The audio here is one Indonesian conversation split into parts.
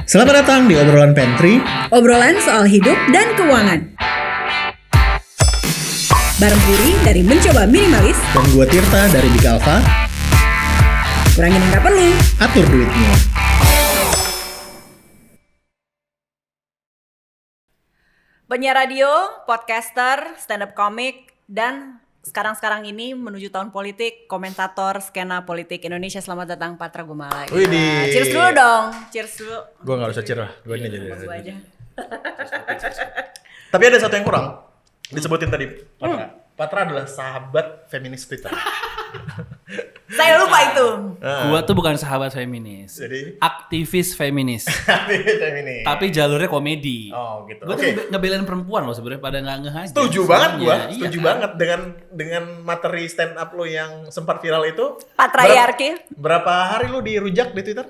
Selamat datang di obrolan pantry. Obrolan soal hidup dan keuangan. Bareng Puri dari Mencoba Minimalis. Dan gue Tirta dari Bika Alpha. Kurangin yang gak perlu. Atur duitnya. Penyiar radio, podcaster, stand up comic, dan sekarang ini menuju tahun politik, komentator skena politik Indonesia. Selamat datang Patra Gumala. Widih. Cheers dulu dong. Cheers dulu. Gue gak usah cerah. Gue ini aja. Gua aja. Tapi ada satu yang kurang. Disebutin tadi. Patra adalah sahabat feminis Twitter. Saya lupa itu. Gua tuh bukan sahabat feminis. Jadi? Aktivis feminis. Feminis. Tapi jalurnya komedi. Oh gitu. Gua tuh ngebelain perempuan loh sebenarnya pada nggak aja. Setuju banget gue. Iya, Setuju kan? banget dengan materi stand up lo yang sempat viral itu. Patriarki. Berapa hari lo dirujak di Twitter?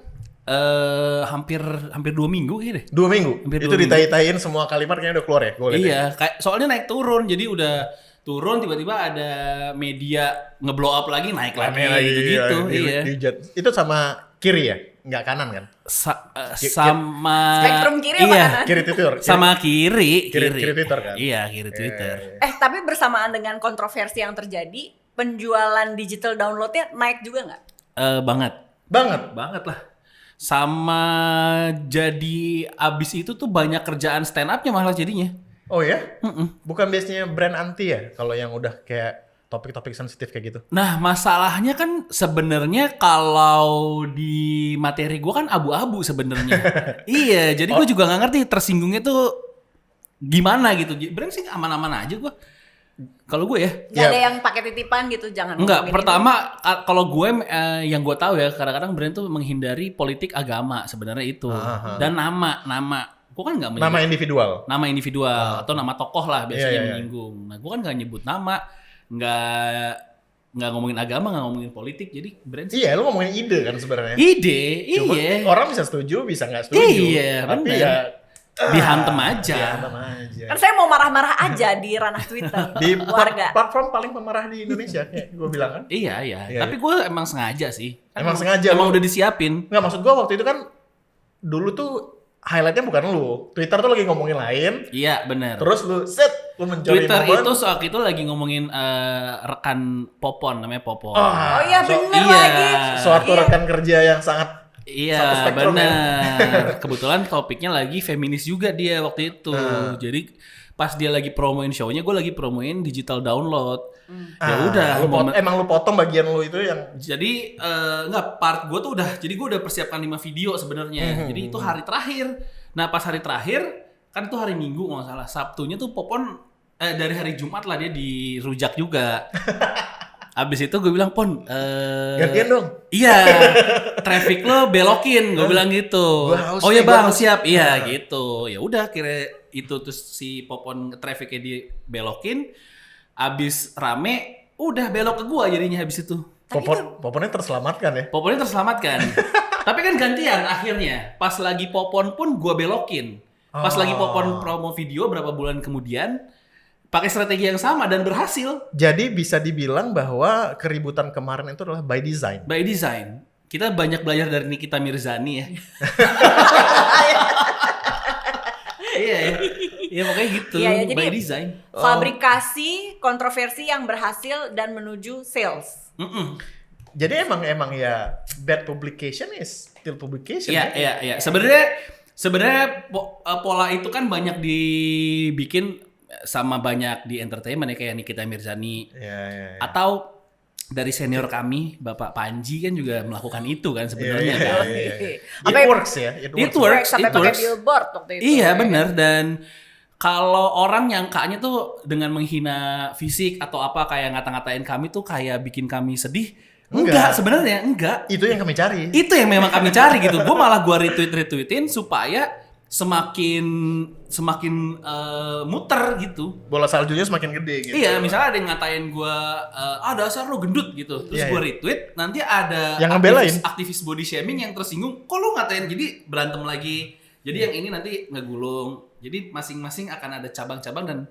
Hampir 2 minggu kayaknya deh. 2 minggu. Hampir Itu 2 minggu. ditai-taiin semua kalimat kayaknya udah keluar ya. Gua liat ya. Iya, kayak soalnya naik turun. Jadi udah turun tiba-tiba ada media ngeblow up lagi naik lagi gitu-gitu. Iya. Dihujat. Itu sama kiri ya? Nggak kanan kan? Sama Spektrum kiri apa kanan? Kiri Twitter. Sama kiri Twitter kan? Iya, kiri Twitter. Tapi bersamaan dengan kontroversi yang terjadi, penjualan digital downloadnya naik juga nggak? Banget Banget lah. Sama jadi abis itu tuh banyak kerjaan stand up-nya malah jadinya. Oh ya? Bukan biasanya brand anti ya? Kalau yang udah kayak topik-topik sensitif kayak gitu. Nah masalahnya kan sebenarnya kalau di materi gue kan abu-abu sebenarnya. Iya, jadi gue juga nggak ngerti tersinggungnya tuh gimana gitu. Brand sih aman-aman aja gue. Kalau gue ya. Nggak ada yang pakai titipan gitu, jangan. Enggak, ngomongin pertama kalau gue yang gue tahu ya kadang-kadang brand tuh menghindari politik agama sebenarnya itu. Dan nama. Gue kan nggak Nama individual. Nama individual atau nama tokoh lah biasanya Iya. menyinggung. Nah, gue kan nggak nyebut nama, nggak ngomongin agama, nggak ngomongin politik, jadi brand sih. Iya, lu ngomongin ide kan sebenarnya. Ide, Cuma iya. orang bisa setuju, bisa nggak setuju. Iya, Tapi bener. ya Dihantem aja. Dihantem aja. Kan saya mau marah-marah aja di ranah Twitter. Di warga. platform paling pemarah di Indonesia, kayak gue bilang kan. Iya. Iya, Tapi gue emang sengaja sih. Emang sengaja Emang lu. udah disiapin. Nggak, maksud gue waktu itu kan dulu tuh highlightnya bukan lu. Twitter tuh lagi ngomongin lain. Iya, bener. Terus lu lu mencari Twitter momen. itu saat itu lagi ngomongin rekan Popon, namanya Popon. Oh iya bener iya. lagi. Suatu Iya. rekan kerja yang sangat satu Iya, spektrum ya. benar. Kebetulan topiknya lagi feminis juga dia waktu itu. Jadi pas dia lagi promoin show-nya, gue lagi promoin digital download. Ya udah. Emang lu potong bagian lu itu yang Jadi nggak, part gue tuh udah. Jadi gue udah persiapkan 5 video sebenarnya. Jadi itu hari terakhir. Nah pas hari terakhir kan itu hari Minggu nggak salah. Sabtunya tuh Popon dari hari Jumat lah dia dirujak juga. Abis itu gue bilang, Pon, gantian dong. iya, traffic lo belokin, gue bilang gitu. Gua haus Oh nih, ya gua bang, haus. siap, iya gitu. Ya udah, kira itu terus si Popon trafficnya dibelokin, abis rame, udah belok ke gua jadinya habis itu. Poponnya terselamatkan ya. Poponnya terselamatkan. Tapi kan gantian akhirnya. Pas lagi Popon pun gua belokin. Pas lagi Popon promo video berapa bulan kemudian, pakai strategi yang sama dan berhasil. Jadi bisa dibilang bahwa keributan kemarin itu adalah by design. By design. Kita banyak belajar dari Nikita Mirzani ya. Iya ya. Ya pokoknya gitu. Iya, ya, jadi by design. fabrikasi kontroversi yang berhasil dan menuju sales. Jadi emang ya bad publication is still publication. Iya, ya? iya. Sebenarnya pola itu kan banyak dibikin sama banyak di entertainment ya kayak Nikita Mirzani. Iya. Atau dari senior kami, Bapak Panji kan juga melakukan itu kan sebenarnya Iya, kan. iya. Apa It works ya. It works. Sampai pakai billboard waktu itu. Iya benar, dan kalau orang nyangkanya tuh dengan menghina fisik atau apa kayak ngata-ngatain kami tuh kayak bikin kami sedih. Enggak, sebenarnya enggak. Itu yang kami cari. Itu yang memang kami cari gitu. Gue malah gue retweetin supaya semakin muter gitu. Bola saljunya semakin gede gitu. Iya, misalnya ada yang ngatain gue, dasar lo gendut gitu. Terus Iya, gue iya. retweet, nanti ada Yang ngebelain. aktivis body shaming yang tersinggung. Kok lo ngatain, jadi berantem lagi. Jadi yang ini nanti ngegulung. Jadi masing-masing akan ada cabang-cabang dan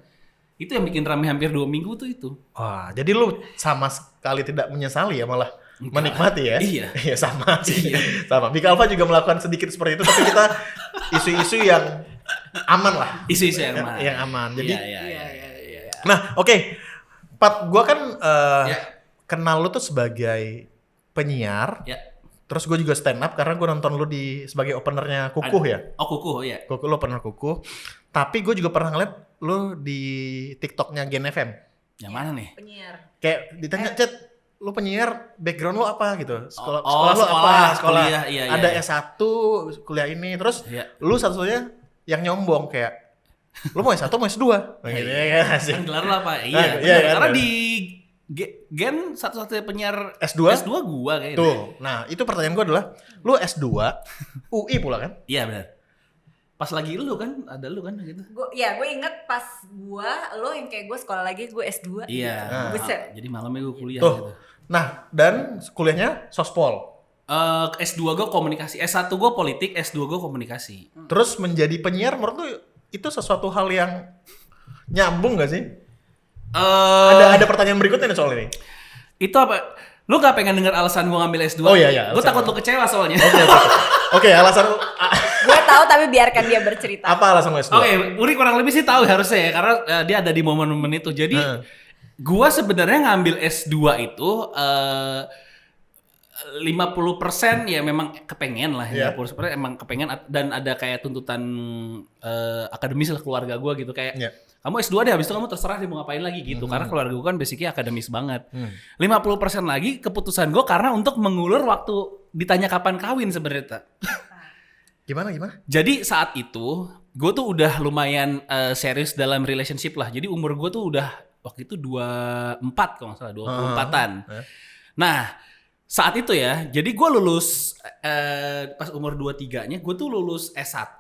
itu yang bikin rame hampir 2 minggu tuh itu. Wah, jadi lu sama sekali tidak menyesali ya, malah menikmati ya? Iya. Iya sama sih. Sama. Bika Alpha juga melakukan sedikit seperti itu, tapi kita isu-isu yang aman lah. Isu-isu yang aman. Yang aman. Jadi, Iya. nah oke. Pat, gue kan Ya. kenal lu tuh sebagai penyiar. Ya. Terus gue juga stand up karena gue nonton lu sebagai openernya Kukuh ya. Oh, Kukuh, ya. Kukuh, lu opener Kukuh. Tapi gue juga pernah ngeliat lu di TikToknya Gen FM. Yang mana nih? Penyiar. Kayak ditanya, Cet, lu penyiar, background lu apa gitu? Sekolah, Oh, sekolah lu apa? Sekolah, kuliah, iya, ada iya. S1, kuliah ini. Terus Iya. lu satu-satunya yang nyombong kayak, lu mau S1 mau S2? Gitu ya kan? Kan gelar lu apa? Nah, Iya, iya, benar. kan? Karena di Gen satu-satunya penyiar S2? S2 gua kayaknya. Tuh, nah itu pertanyaan gue adalah, lu S2, UI pula kan? Iya, benar. Pas lagi lu kan, ada lu kan gitu. Gue inget pas lo yang kayak gue sekolah lagi gue S2. Iya. Nah. Buset. Jadi malamnya gua kuliah Tuh, gitu. nah dan kuliahnya sospol. S2 gua komunikasi, S1 gua politik, S2 gua komunikasi. Terus menjadi penyiar menurut lu itu sesuatu hal yang nyambung gak sih? Ada pertanyaan berikutnya nih soal ini. Itu apa? Lu gak pengen denger alasan gua ngambil S2? Oh, iya, Gua alasan takut apa? lu kecewa soalnya. Oke, alasan Gue tahu tapi biarkan dia bercerita. apa alasan lu S2? Oke, Uri kurang lebih sih tahu harusnya ya, karena dia ada di momen-momen itu. Jadi gua sebenarnya ngambil S2 itu 50% ya memang kepengen lah, Iya. 50% emang kepengen dan ada kayak tuntutan akademis lah keluarga gua gitu kayak Iya. kamu S2 deh, habis itu kamu terserah deh mau ngapain lagi gitu. Karena keluarga gua kan basicnya akademis banget. 50% lagi keputusan gua karena untuk mengulur waktu ditanya kapan kawin sebenarnya. Gimana? Jadi saat itu gue tuh udah lumayan serius dalam relationship lah. Jadi umur gue tuh udah waktu itu 24 kalau nggak salah, 24-an. Nah saat itu ya, jadi gue lulus pas umur 23-nya, gue tuh lulus S1,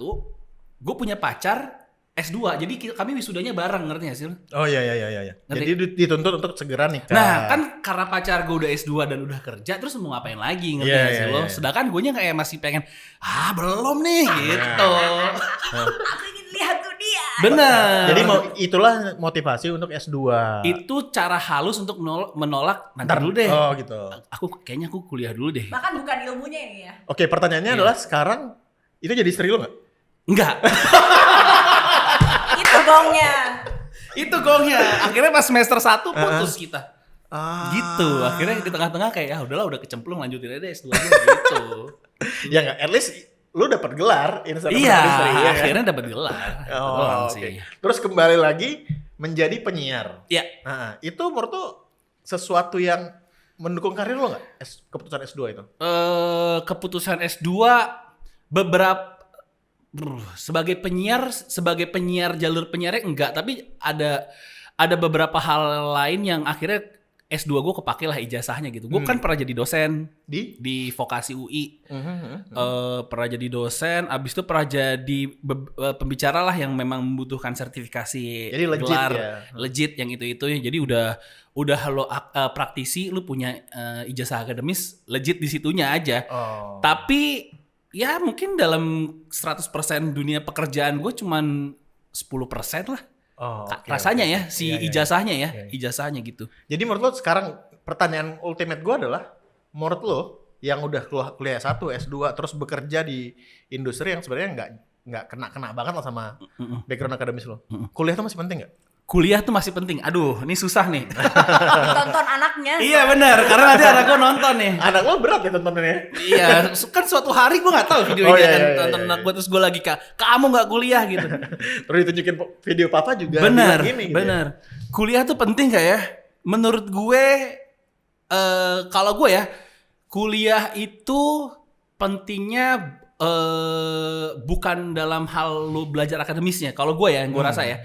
gue punya pacar S2, jadi kami wisudanya bareng, ngerti gak sih lu? Oh iya. Ngerti? Jadi dituntut untuk segera nikah. Nah kan karena pacar gue udah S2 dan udah kerja, terus mau ngapain lagi, ngerti Iya, gak sih iya, lo? iya. Sedangkan gue nya kayak masih pengen, belum nih gitu. Aku ingin lihat tuh dia. Bener. Jadi itulah motivasi untuk S2. Itu cara halus untuk menolak nanti Ntar dulu deh. Oh gitu. Kayaknya aku kuliah dulu deh. Bahkan bukan ilmunya ini ya. Oke, pertanyaannya adalah sekarang itu jadi istri lu nggak? Enggak. Itu gongnya. Itu gongnya. Akhirnya pas semester 1 putus kita. Ah. Gitu. Akhirnya di tengah-tengah kayak ya udahlah udah kecemplung lanjutin aja S2 aja gitu. Ya nggak, at least lu dapat gelar ini sama Iya, istri, ya kan? akhirnya dapat gelar. Oh, Doang oke. sih. Terus kembali lagi menjadi penyiar. Ya, Nah, itu menurut lu sesuatu yang mendukung karir lo nggak? Keputusan S2 itu? keputusan S2 beberapa sebagai penyiar jalur penyiarnya enggak, tapi ada beberapa hal lain yang akhirnya S2 gue kepake lah ijazahnya gitu. Gue kan pernah jadi dosen di vokasi UI. Pernah jadi dosen, abis itu pernah jadi pembicara lah yang memang membutuhkan sertifikasi Jadi legit gelar ya? legit yang itu jadi udah lo praktisi, lu punya ijazah akademis legit di situnya aja. Oh. Tapi ya mungkin dalam 100% dunia pekerjaan gue cuman 10% lah. Oh, oke, Rasanya oke. ya si Iya, iya. ijazahnya ya, Iya, iya. ijazahnya gitu. Jadi menurut lo sekarang pertanyaan ultimate gue adalah, menurut lo yang udah kuliah S1, S2 terus bekerja di industri yang sebenarnya nggak kena banget lah sama background akademis lo. Kuliah tuh masih penting nggak? Kuliah tuh masih penting. Aduh, ini susah nih. Tonton anaknya. Iya benar, karena nanti anak gue nonton nih. Anak lo berat ya tontonannya. Iya, kan suatu hari gue nggak tahu video Oh, ini iya, akan iya, tonton iya, anak gue, terus gue lagi kamu nggak kuliah gitu. Terus ditunjukin video papa juga. Bener, bilang gini, gitu ya. bener. Kuliah tuh penting gak ya? Menurut gue, kalau gue ya, kuliah itu pentingnya bukan dalam hal lu belajar akademisnya. Kalau gue ya, yang gue rasa ya,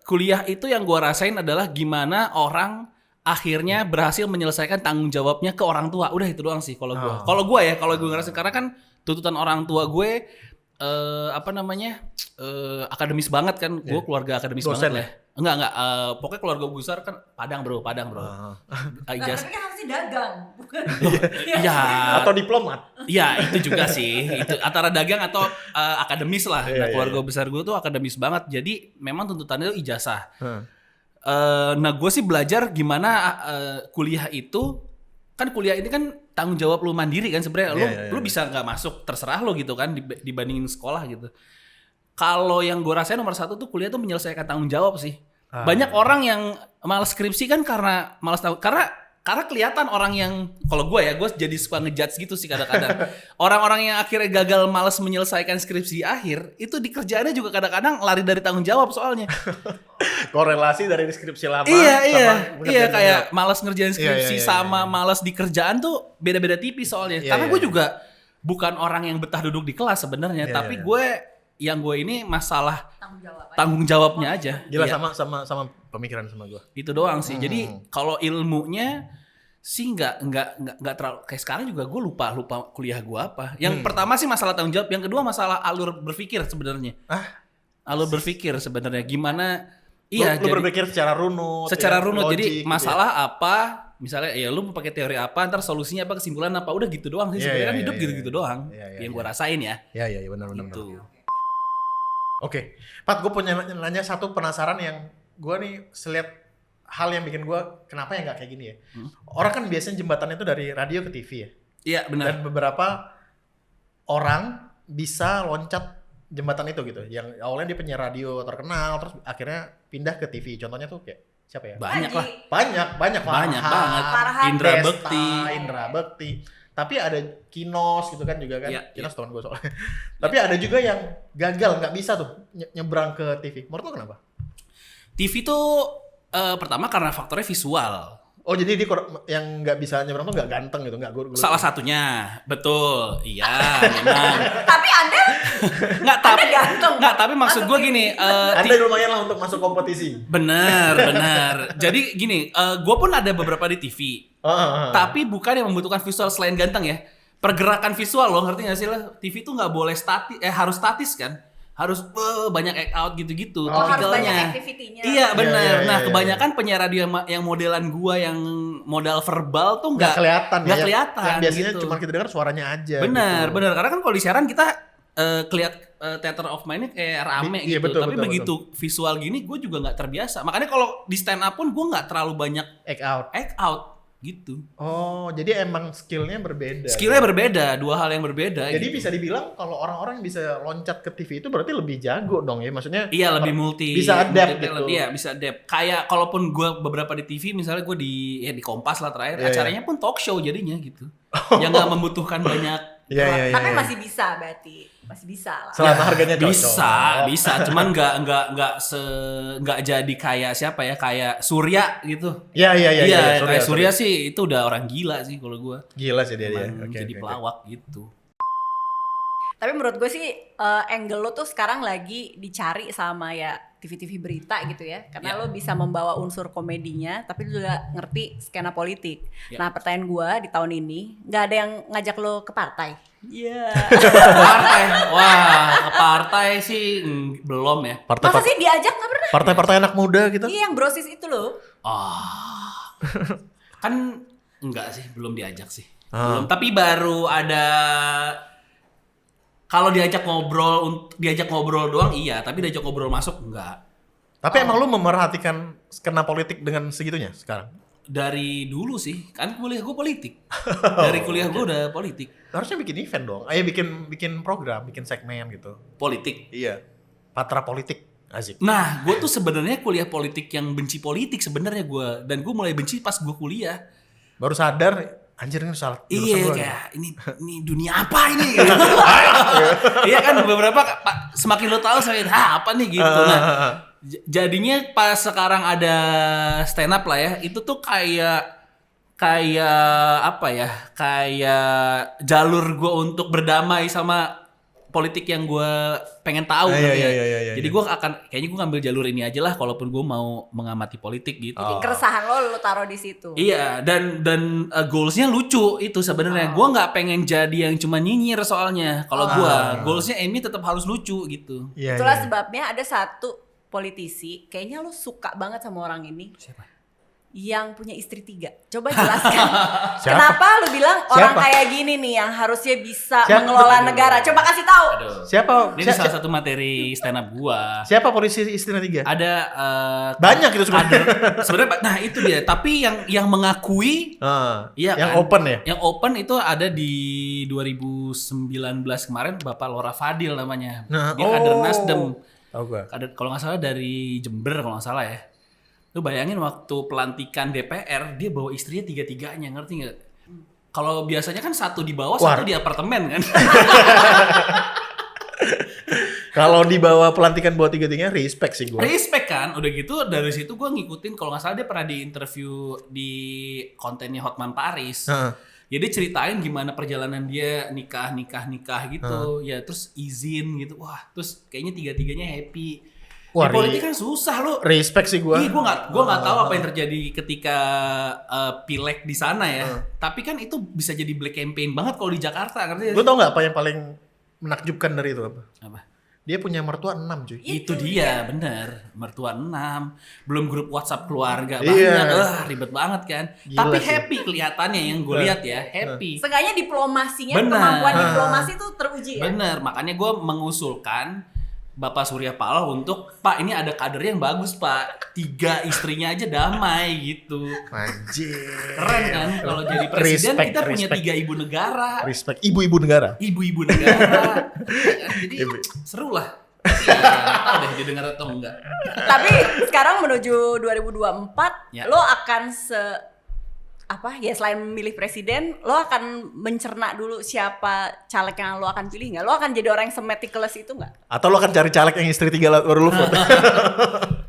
kuliah itu yang gue rasain adalah gimana orang akhirnya berhasil menyelesaikan tanggung jawabnya ke orang tua. Udah itu doang sih kalau gue. Oh. Kalau gue ya, kalau gue ngerasain karena kan tuntutan orang tua gue akademis banget kan. Gue keluarga akademis Dosen banget lah. Enggak. Pokoknya keluarga gue besar kan Padang bro. Nah, Ijazah. tapi kan harusnya dagang. Bukan. Iya. Atau diplomat. Iya itu juga sih. Itu antara dagang atau akademis lah. Iya, Nah iya, keluarga besar gue tuh akademis banget. Jadi memang tuntutannya itu ijazah. Hmm. Nah gue sih belajar gimana kuliah itu. Kan kuliah ini kan tanggung jawab lu mandiri kan sebenarnya. Iya, Lu bisa nggak masuk terserah lo gitu kan dibandingin sekolah gitu. Kalau yang gue rasain nomor satu tuh kuliah tuh menyelesaikan tanggung jawab sih. Banyak orang yang malas skripsi kan karena malas tahu karena kelihatan orang yang kalau gue jadi suka ngejudge gitu sih kadang-kadang. Orang-orang yang akhirnya gagal malas menyelesaikan skripsi di akhir itu di kerjaannya juga kadang-kadang lari dari tanggung jawab soalnya. Korelasi dari deskripsi lama Iya ngerjain kayak tanggung malas ngerjain skripsi Iya. sama malas di kerjaan tuh beda-beda tipis soalnya. Iya, Karena iya, gue iya. juga bukan orang yang betah duduk di kelas sebenarnya, Iya, tapi iya. gue ini masalah Tanggung jawab aja. tanggung jawabnya aja. Gila Iya, sama pemikiran sama gue. itu doang sih. Jadi kalau ilmunya sih nggak terlalu kayak sekarang juga gue lupa kuliah gue apa. Yang pertama sih masalah tanggung jawab, yang kedua masalah alur berpikir sebenarnya. Alur berpikir sebenarnya gimana? Iya, Lu jadi berpikir secara runut. secara ya, runut. logik Jadi gitu ya. masalah apa? Misalnya ya lu mau pakai teori apa, ntar solusinya apa, kesimpulan apa, udah gitu doang sih. Iya, Sebenarnya iya, kan iya, hidup iya, gitu-gitu iya. doang. Iya, iya, Yang iya. gue rasain ya. Iya benar. Gitu. Oke, Pat, gue punya nanya satu penasaran yang gue nih selihat hal yang bikin gue kenapa ya nggak kayak gini ya. Orang kan biasanya jembatannya itu dari radio ke TV ya. Iya benar. Dan beberapa orang bisa loncat jembatan itu gitu. Yang awalnya dia penyiar radio terkenal, terus akhirnya pindah ke TV. Contohnya tuh kayak siapa ya? Banyak lah. Banyak Banyak Farhan, banget. Farhan, Indra Desta, Bekti. Indra Bekti. Tapi ada Kinos gitu kan juga kan. Iya, Kinos teman gue soalnya. Tapi ada juga yang gagal, nggak bisa tuh nyebrang ke TV. Menurut lo kenapa? TV tuh pertama karena faktornya visual. Oh jadi dia yang nggak bisa nyebrang tuh nggak ganteng gitu, nggak gue. Salah satunya, betul. Iya, memang. Tapi Anda Tapi ganteng. tapi maksud gue gini, Anda lumayan lah untuk masuk kompetisi. bener. Jadi gini, gue pun ada beberapa di TV. Tapi bukan yang membutuhkan visual selain ganteng ya. Pergerakan visual lo, ngerti gak sih lo? TV tuh nggak boleh statis, harus statis kan? Harus banyak act out gitu-gitu. Oh, harus tipikalnya. banyak activity-nya. Iya benar. Iya, Nah iya. kebanyakan penyiar radio yang modelan gua yang modal verbal tuh Nggak kelihatan. nggak ya. kelihatan. Yang biasanya gitu. cuma kita dengar suaranya aja. Benar. gitu. Karena kan kalau di siaran kita kelihat theater of mind-nya kayak rame Iya, gitu. betul, Tapi betul, begitu visual gini, gue juga nggak terbiasa. Makanya kalau di stand up pun gue nggak terlalu banyak Act out. gitu. Oh, jadi emang skillnya berbeda. Skillnya berbeda, dua hal yang berbeda. Jadi gitu. bisa dibilang kalau orang-orang yang bisa loncat ke TV itu berarti lebih jago dong ya, maksudnya. Iya lebih multi. Bisa adapt multi-talent. gitu. Iya bisa adapt. Kayak kalaupun gue beberapa di TV, misalnya gue di Kompas lah terakhir, Iya, acaranya pun talk show jadinya gitu. Yang nggak membutuhkan banyak. Iya. Tapi masih bisa berarti. Masih bisa lah. Selama harganya cocok. Bisa, cuman nggak jadi kayak siapa ya, kayak Surya gitu. Iya. Kayak Surya sih itu udah orang gila sih kalau gue. Gila sih dia. Emang jadi pelawak gitu. Tapi menurut gue sih angle lo tuh sekarang lagi dicari sama ya TV-TV berita gitu ya. Karena Ya. lo bisa membawa unsur komedinya tapi lo juga ngerti skena politik. Ya. Nah pertanyaan gue di tahun ini nggak ada yang ngajak lo ke partai. Iya. Partai, wah ke partai sih belum ya. Masa sih diajak nggak pernah? Partai-partai anak muda gitu. Iya yang brosis itu loh. Kan enggak sih, belum diajak sih. Belum, tapi baru ada kalau diajak ngobrol doang iya, tapi diajak ngobrol masuk enggak. Tapi emang lu memerhatikan skena politik dengan segitunya sekarang? Dari dulu sih, kan kuliah gue politik. Dari kuliah gue udah politik. Harusnya bikin event dong. Bikin program, bikin segmen gitu. Politik. Iya. Patra politik. Asik. Nah, gue tuh sebenarnya kuliah politik yang benci politik sebenarnya gue, dan gue mulai benci pas gue kuliah. Baru sadar, anjir ini salah. jurusan Iya gua kayak ini dunia apa ini? Gitu. Iya kan beberapa semakin lo tahu semakin apa nih gitu. Nah, jadinya pas sekarang ada stand up lah ya, itu tuh kayak apa ya? Kayak jalur gue untuk berdamai sama politik yang gue pengen tahu gitu ya. Iya. Jadi kayaknya gue ngambil jalur ini aja lah, kalaupun gue mau mengamati politik gitu. Jadi keresahan lo taruh di situ. Iya, dan goalsnya lucu itu sebenarnya. Gua nggak pengen jadi yang cuma nyinyir soalnya. Kalau gua goalsnya Amy tetap harus lucu gitu. Iya. Itulah sebabnya ada satu politisi, kayaknya lo suka banget sama orang ini. Siapa? yang punya istri 3. Coba jelaskan. Siapa? Kenapa lu bilang orang Siapa? kayak gini nih yang harusnya bisa Siapa? mengelola negara? Coba kasih tahu. Aduh. Siapa? Ini salah satu materi stand up gua. Siapa polisi istrinya 3? Ada Banyak itu sebenarnya. sebenarnya. Nah itu dia. Tapi yang mengakui, iya yang kan? open ya. Yang open itu ada di 2019 kemarin, Bapak Lora Fadil namanya. Nah, Dia kader Nasdem. Tahu gua. Kalau nggak salah dari Jember kalau nggak salah ya. Lu bayangin waktu pelantikan DPR dia bawa istrinya 3-3-nya, ngerti nggak? Kalau biasanya kan satu di bawah, satu di apartemen kan. Kalau dibawa pelantikan bawa 3-3-nya respect sih gua. Respect kan, udah gitu dari situ gue ngikutin. Kalau nggak salah dia pernah di interview di kontennya Hotman Paris. Heeh. Jadi ceritain gimana perjalanan dia nikah gitu, ya terus izin gitu. Wah, terus kayaknya 3-3-nya happy. Wah, Di politik kan susah lo. Respect sih gua. Gue nggak tahu apa yang terjadi ketika pileg di sana ya. Tapi kan itu bisa jadi black campaign banget kalau di Jakarta, ngerti? Lu tau nggak apa yang paling menakjubkan dari itu apa? Apa? Dia punya mertua 6 cuy. Itu dia, bener. Mertua 6. Belum grup WhatsApp keluarga Iya. banyak. Ribet banget kan. Gila Tapi sih. happy kelihatannya yang gue lihat ya. Happy. Seenggaknya diplomasinya, Benar. kemampuan diplomasi itu teruji ya. Bener. Makanya gue mengusulkan Bapak Surya Paloh untuk, Pak ini ada kader yang bagus Pak. 3 istrinya aja damai gitu. Anjir. Keren kan? Kalau jadi presiden Respect, kita punya respect. 3 ibu negara. Respect ibu-ibu negara. Ibu-ibu negara. Jadi seru lah. Ya, nggak tahu deh didengar atau enggak. Tapi sekarang menuju 2024, Ya. lo akan ya selain memilih presiden, lo akan mencerna dulu siapa caleg yang lo akan pilih nggak? Lo akan jadi orang yang semeticulous itu nggak? Atau lo akan cari caleg yang istri 3 baru lu vote?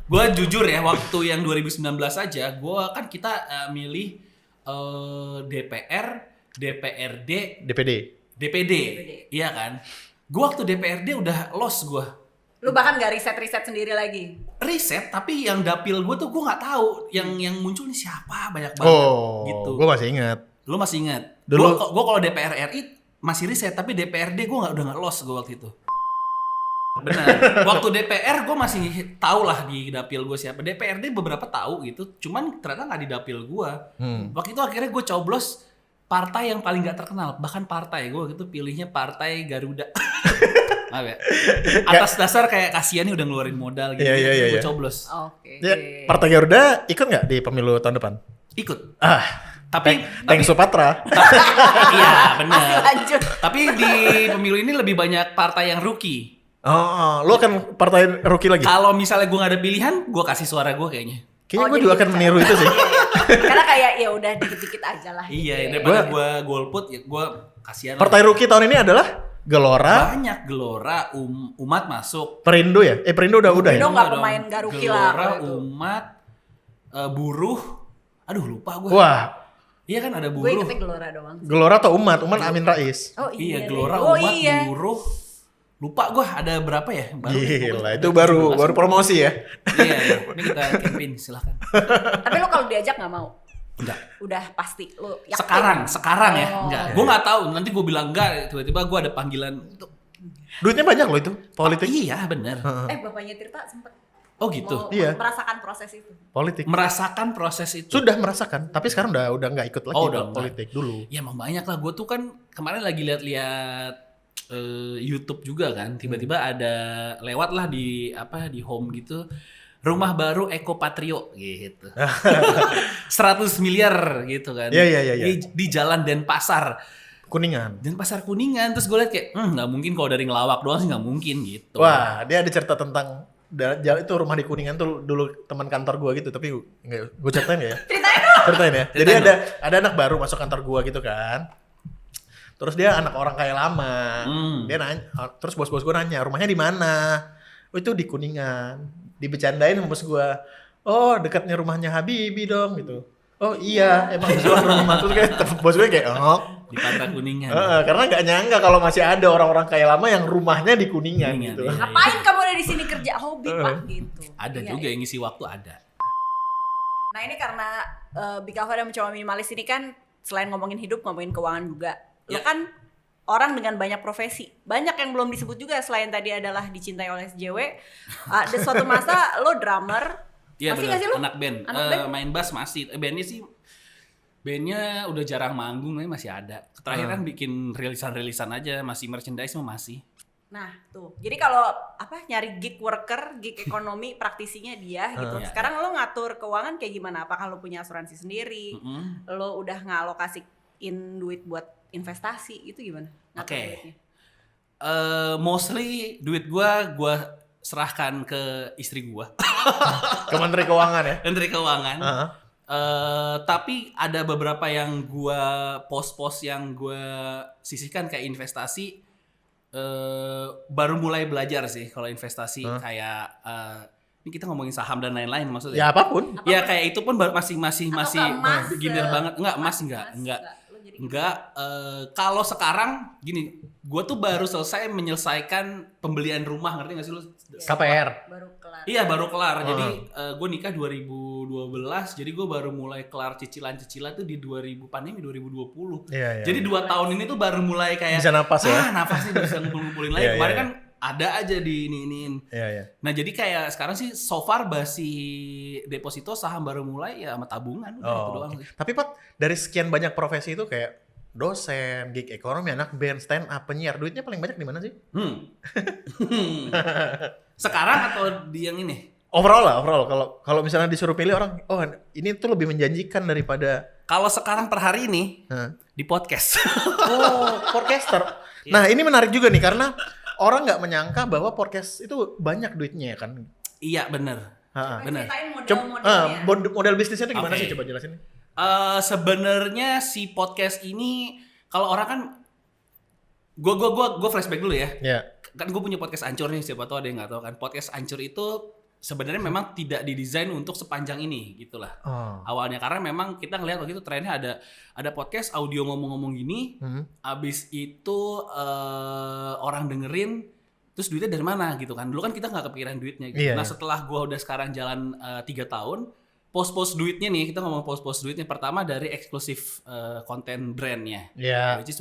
Gue jujur ya, waktu yang 2019 aja, kita milih DPR, DPRD, DPD. iya kan? Gue waktu DPRD udah lost gue. Lo bahkan nggak riset sendiri lagi? Riset, tapi yang dapil gue tuh gue nggak tahu yang muncul nih siapa, banyak banget gitu. Gue masih ingat. Lu masih ingat? Dulu- Gue kalau DPR RI masih riset, tapi DPRD gue udah nggak lost gue waktu itu. Benar. Waktu DPR gue masih tahu lah di dapil gue siapa. DPRD beberapa tahu gitu, cuman ternyata nggak di dapil gue. Waktu itu akhirnya gue coblos partai yang paling nggak terkenal. Bahkan partai gue gitu pilihnya Partai Garuda. Maaf ya. Atas dasar kayak kasihan nih udah ngeluarin modal gitu. Iya. Gue coblos. Oke. Ya, Partai Garuda ikut nggak di pemilu tahun depan? Ikut. Ah, Tapi Tank Supatra. iya benar. Lanjut. Tapi di pemilu ini lebih banyak partai yang rookie. Lo akan partai rookie lagi? Kalau misalnya gue gak ada pilihan, gue kasih suara gue kayaknya. Kayaknya gue jadi juga akan gitu. meniru itu sih. Karena kayak ya udah dikit-dikit aja lah. Iya, gitu ya. daripada gue golput, ya gue kasihan. Partai rookie tahun ini adalah Gelora, banyak Gelora, Umat masuk. Perindo ya? Perindo udah ya? Perindo nggak Dong. pemain nggak rookie lah Gelora, kalau itu. Umat, Buruh. Aduh lupa gue. Wah, Iya kan ada Gue Buruh. ingetnya Gelora doang. Gelora atau Umat Amin Rais. Oh Iya, deh. Gelora, Oh Umat, iya. Buruh. Lupa gue ada berapa ya? Gila, itu baru promosi ya. Iya. Ini kita campaign, silahkan. Tapi lo kalau diajak nggak mau? Enggak. Udah pasti lo yakin? Sekarang ya. Oh. Enggak. Gue nggak tahu. Nanti gue bilang enggak. Tiba-tiba gue ada panggilan. Duitnya banyak loh itu, politik. Iya bener. Bapaknya Tirta sempet Oh gitu. mau Iya. merasakan proses itu. Politik. Merasakan proses itu. Sudah merasakan, tapi sekarang udah nggak ikut lagi Oh, udah enggak. politik dulu. Ya emang banyak lah. Gue tuh kan kemarin lagi lihat-lihat YouTube juga kan. Tiba-tiba ada lewat lah di home gitu. Rumah baru Eko Patrio gitu. 100 miliar gitu kan. Iya. Di Jalan Denpasar. Kuningan. Denpasar Kuningan. Terus gue liat kayak nggak mungkin kalau dari ngelawak doang sih nggak mungkin gitu. Wah, dia ada cerita tentang itu rumah di Kuningan tuh dulu teman kantor gua gitu, tapi gue ceritain ya. Ceritain ya. Jadi Ceritain ada anak baru masuk kantor gua gitu kan. Terus dia anak orang kaya lama. Dia nanya, terus bos-bos gua nanya, "Rumahnya di mana?" "Oh, itu di Kuningan." Dibecandain sama bos gua. "Oh, dekatnya rumahnya Habibie dong," gitu. "Oh iya, emang jual rumah." Terus kayak bos gue kayak, "Oh." Di Pantai Kuningan. Karena nggak nyangka kalau masih ada orang-orang kaya lama yang rumahnya di Kuningan Kuningan, gitu. iya. Ngapain kamu ada di sini kerja hobi pak gitu? Ada Iya, juga iya. yang ngisi waktu ada. Nah ini karena Big Alpha dan Mencoba Minimalis ini kan selain ngomongin hidup ngomongin keuangan juga. Lo Ya. kan orang dengan banyak profesi. Banyak yang belum disebut juga selain tadi adalah dicintai oleh SJW. Ada suatu masa lo drummer, Iya Masih benar, nggak sih lu? anak band. Anak band? Main bass masih. Bandnya udah jarang manggung, tapi masih ada. Terakhir kan bikin rilisan-rilisan aja, masih merchandise mah masih. Nah, tuh. Jadi kalau nyari gig worker, gig ekonomi, praktisinya dia gitu. Iya. Sekarang lo ngatur keuangan kayak gimana? Apakah lo punya asuransi sendiri? Lo udah ngalokasiin duit buat investasi, itu gimana? Ngatur Oke. duitnya? Mostly duit gua serahkan ke istri gua. Ke Menteri Keuangan ya. Menteri Keuangan. Heeh. Tapi ada beberapa yang pos-pos yang gua sisihkan kayak investasi. Baru mulai belajar sih kalau investasi kayak ini kita ngomongin saham dan lain-lain maksudnya. Ya apapun. Ya kayak itu pun masih Atau ke emas, beginner banget. Enggak, emas enggak. Lo jadi Kalau sekarang gini, gue tuh baru selesai menyelesaikan pembelian rumah, ngerti gak sih lu? KPR. baru kelar. Iya baru kelar. Jadi gue nikah 2012, jadi gue baru mulai kelar cicilan-cicilan tuh di pandemi 2020. Iya. Jadi 2 tahun ini tuh baru mulai kayak Bisa napas ya? napasnya bisa ngumpulin lagi. Iya, Kemarin iya. kan ada aja di iniin. Iya. Nah jadi kayak sekarang sih so far basi deposito saham baru mulai ya sama tabungan udah itu doang Oke. sih. Tapi Pat, dari sekian banyak profesi itu kayak dosen, gig ekonomi, anak band, stand up, penyiar, duitnya paling banyak di mana sih? Sekarang atau di yang ini? Overall. Kalau misalnya disuruh pilih orang, oh ini tuh lebih menjanjikan daripada Kalau sekarang per hari ini Hah? di podcast. Oh, podcaster. Nah, ini menarik juga nih karena orang nggak menyangka bahwa podcast itu banyak duitnya ya kan. Iya bener. Bener. Ceritain Coba model-modelnya. model bisnisnya itu gimana Oke. sih? Coba jelasin. Sebenarnya si podcast ini kalau orang kan gue flashback dulu ya. Ya. Kan gue punya podcast Ancur nih, siapa tahu ada yang nggak tahu kan. Podcast Ancur itu sebenarnya memang tidak didesain untuk sepanjang ini gitulah. Oh. Awalnya karena memang kita ngelihat waktu itu trennya ada podcast audio ngomong-ngomong gini, abis itu orang dengerin, terus duitnya dari mana gitu kan? Dulu kan kita nggak kepikiran duitnya. Gitu. Iya, Nah iya. setelah gua udah sekarang jalan 3 tahun, pos-pos duitnya nih, kita ngomong pos-pos duitnya pertama dari eksklusif konten brandnya. Ya. Which is,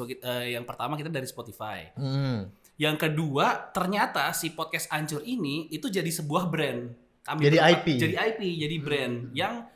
yang pertama kita dari Spotify. Hmm. Yang kedua, ternyata si podcast Ancur ini itu jadi sebuah brand. Jadi IP. Jadi brand yang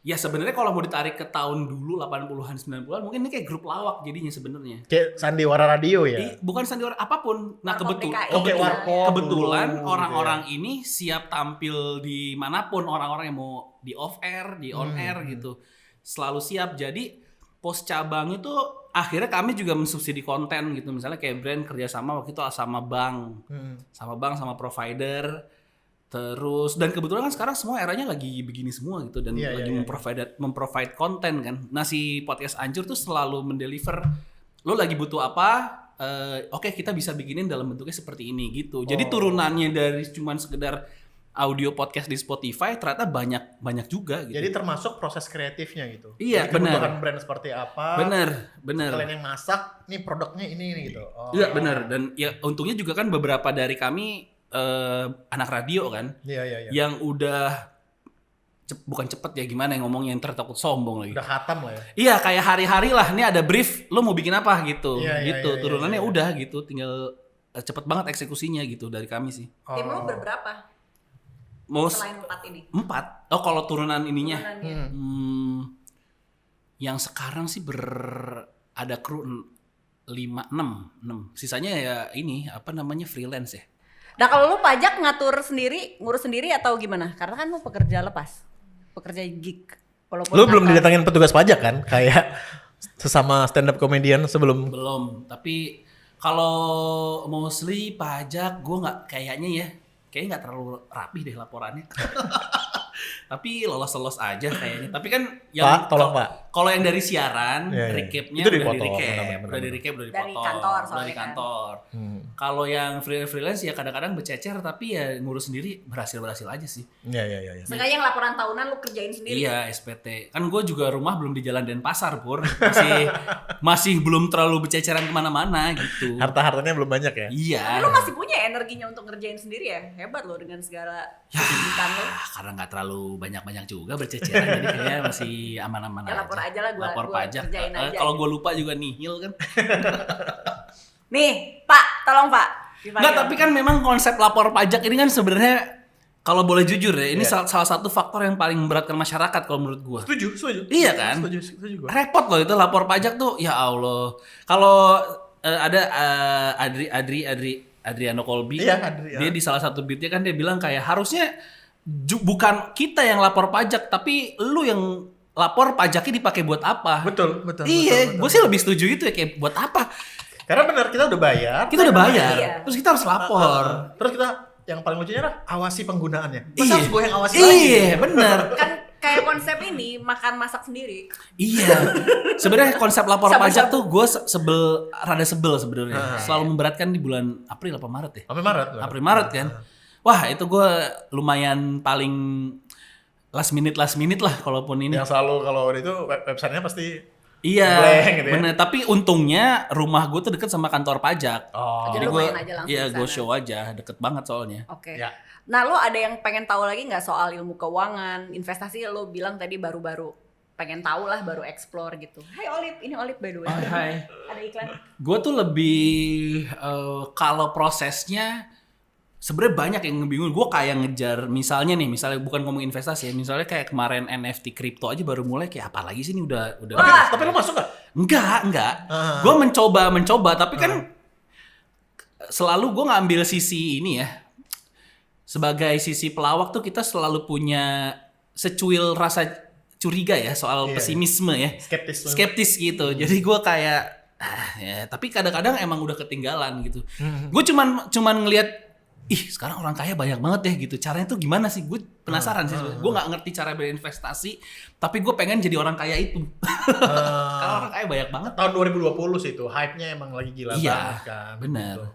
ya sebenarnya kalau mau ditarik ke tahun dulu 80-an 90-an mungkin ini kayak grup lawak jadinya sebenarnya. Kayak sandiwara radio ya. Bukan sandiwara apapun. Nah, Warkop DKI. Oke, warkop kebetulan dulu, orang-orang ini siap tampil di manapun, orang-orang yang mau di off air, di on air gitu. Selalu siap. Jadi pos cabang itu akhirnya kami juga mensubsidi konten gitu. Misalnya kayak brand kerjasama waktu itu sama bank. Sama bank, sama provider. Terus dan kebetulan kan sekarang semua eranya lagi begini semua gitu dan Iya, lagi iya, memprovide konten kan. Nah si podcast Ancur tuh selalu mendeliver lo lagi butuh apa, oke kita bisa bikinin dalam bentuknya seperti ini gitu. Jadi turunannya dari cuman sekedar audio podcast di Spotify ternyata banyak juga gitu. Jadi termasuk proses kreatifnya gitu. Iya, Jadi kebutuhan benar. brand seperti apa. Bener. Kalian yang masak, nih produknya ini gitu. Oh. Iya bener. Dan ya untungnya juga kan beberapa dari kami anak radio kan. Iya. Yang udah bukan cepet ya gimana yang ngomongnya yang takut sombong lagi. Udah khatam lah ya. Iya kayak hari-hari lah nih ada brief lo mau bikin apa gitu. Iya, gitu. iya, Turunannya iya. udah gitu tinggal cepet banget eksekusinya gitu dari kami sih. Tim lo berberapa Mau selain 4 ini? 4. Oh kalau turunan ininya. Turunannya. Yang sekarang sih ada kru 5 6. Sisanya ya ini apa namanya freelance ya. Nah kalau lu pajak ngatur sendiri, ngurus sendiri atau gimana? Karena kan lu pekerja lepas, pekerja gig. Walaupun Lu belum kantor. didatangin petugas pajak kan? Kayak sesama stand up comedian sebelum. Belum, tapi kalau mostly pajak gue nggak kayaknya nggak terlalu rapi deh laporannya. Tapi lolos aja kayaknya. Tapi kan yang Pak, tolong, Pak. Kalau yang dari siaran, Iya, iya. recapnya Itu udah dipotong, di-recap, benar-benar. udah di-recap, udah Dari dipotong. kantor Dari soalnya kan. kantor. Kalau yang freelance ya kadang-kadang bercecer tapi ya ngurus sendiri berhasil aja sih. Iya. Sengaja yang laporan tahunan lu kerjain sendiri. Iya SPT. Kan gue juga rumah belum di Jalan Denpasar Pur. Masih belum terlalu berceceran kemana-mana gitu. Harta-hartanya belum banyak ya? Iya. Tapi lu masih punya energinya untuk ngerjain sendiri ya? Hebat lo dengan segala kesibukan lo. Karena nggak terlalu banyak-banyak juga berceceran jadi kayaknya masih aman-aman Ya, aja. lapor aja lah, gua pajak. kerjain aja Kalau gitu. gue lupa juga nihil kan. Nih, Pak, tolong Pak. Dipanggil. Nggak, tapi kan memang konsep lapor pajak ini kan sebenarnya Kalau boleh jujur ya, ini Iya. salah satu faktor yang paling memberatkan masyarakat kalau menurut gua. Setuju. Iya kan? Setuju gua. Repot loh itu lapor pajak tuh, ya Allah. Kalau ada Adriano Colby, Iya, Adri, dia ya. di salah satu beatnya kan dia bilang kayak harusnya bukan kita yang lapor pajak, tapi lu yang lapor pajaknya dipakai buat apa? Betul. Iya, gue sih lebih setuju itu ya, kayak buat apa? Karena benar kita udah bayar. Kita udah bayar, Iya. terus kita harus lapor. Terus kita yang paling lucunya adalah awasi penggunaannya. Masa Iya. harus gue yang awasi lagi? Iya, bener. Kan kayak konsep ini makan masak sendiri. Iya. Sebenarnya konsep lapor Sabu-sabu. pajak tuh gue rada sebel sebenarnya. Selalu memberatkan di bulan April apa Maret ya? Sampai Maret. Maret kan. Wah, itu gue lumayan paling last minute lah kalaupun ini. Yang selalu kalau itu websitenya pasti Iya, blank gitu ya. bener. Tapi untungnya rumah gue tuh deket sama kantor pajak. Oh. Jadi Jadi lumayan aja langsung iya di gue sana. show aja, deket banget soalnya. Oke. Ya. Nah, lo ada yang pengen tahu lagi nggak soal ilmu keuangan, investasi? Lo bilang tadi baru-baru pengen tahu lah, baru explore gitu. Hai Olip, ini Olip by the way. Hai. Ada iklan. Gue tuh lebih kalau prosesnya sebenarnya banyak yang ngebingung. Gue kayak ngejar misalnya bukan ngomong investasi ya, misalnya kayak kemarin NFT kripto aja baru mulai, kayak apa lagi sih ini udah Tapi lu masuk gak? enggak. Gue mencoba tapi kan selalu gue ngambil sisi ini ya. Sebagai sisi pelawak tuh kita selalu punya secuil rasa curiga ya soal Iya. pesimisme ya. Skeptis gitu. Jadi gue kayak ya, tapi kadang-kadang emang udah ketinggalan gitu. Gue cuman ngelihat sekarang orang kaya banyak banget ya gitu. Caranya tuh gimana sih? Gue penasaran sih. Gue nggak ngerti cara berinvestasi, tapi gue pengen jadi orang kaya itu. Karena orang kaya banyak banget. Tahun 2020 sih itu hype-nya emang lagi gila Iya, banget kan. benar. Gitu.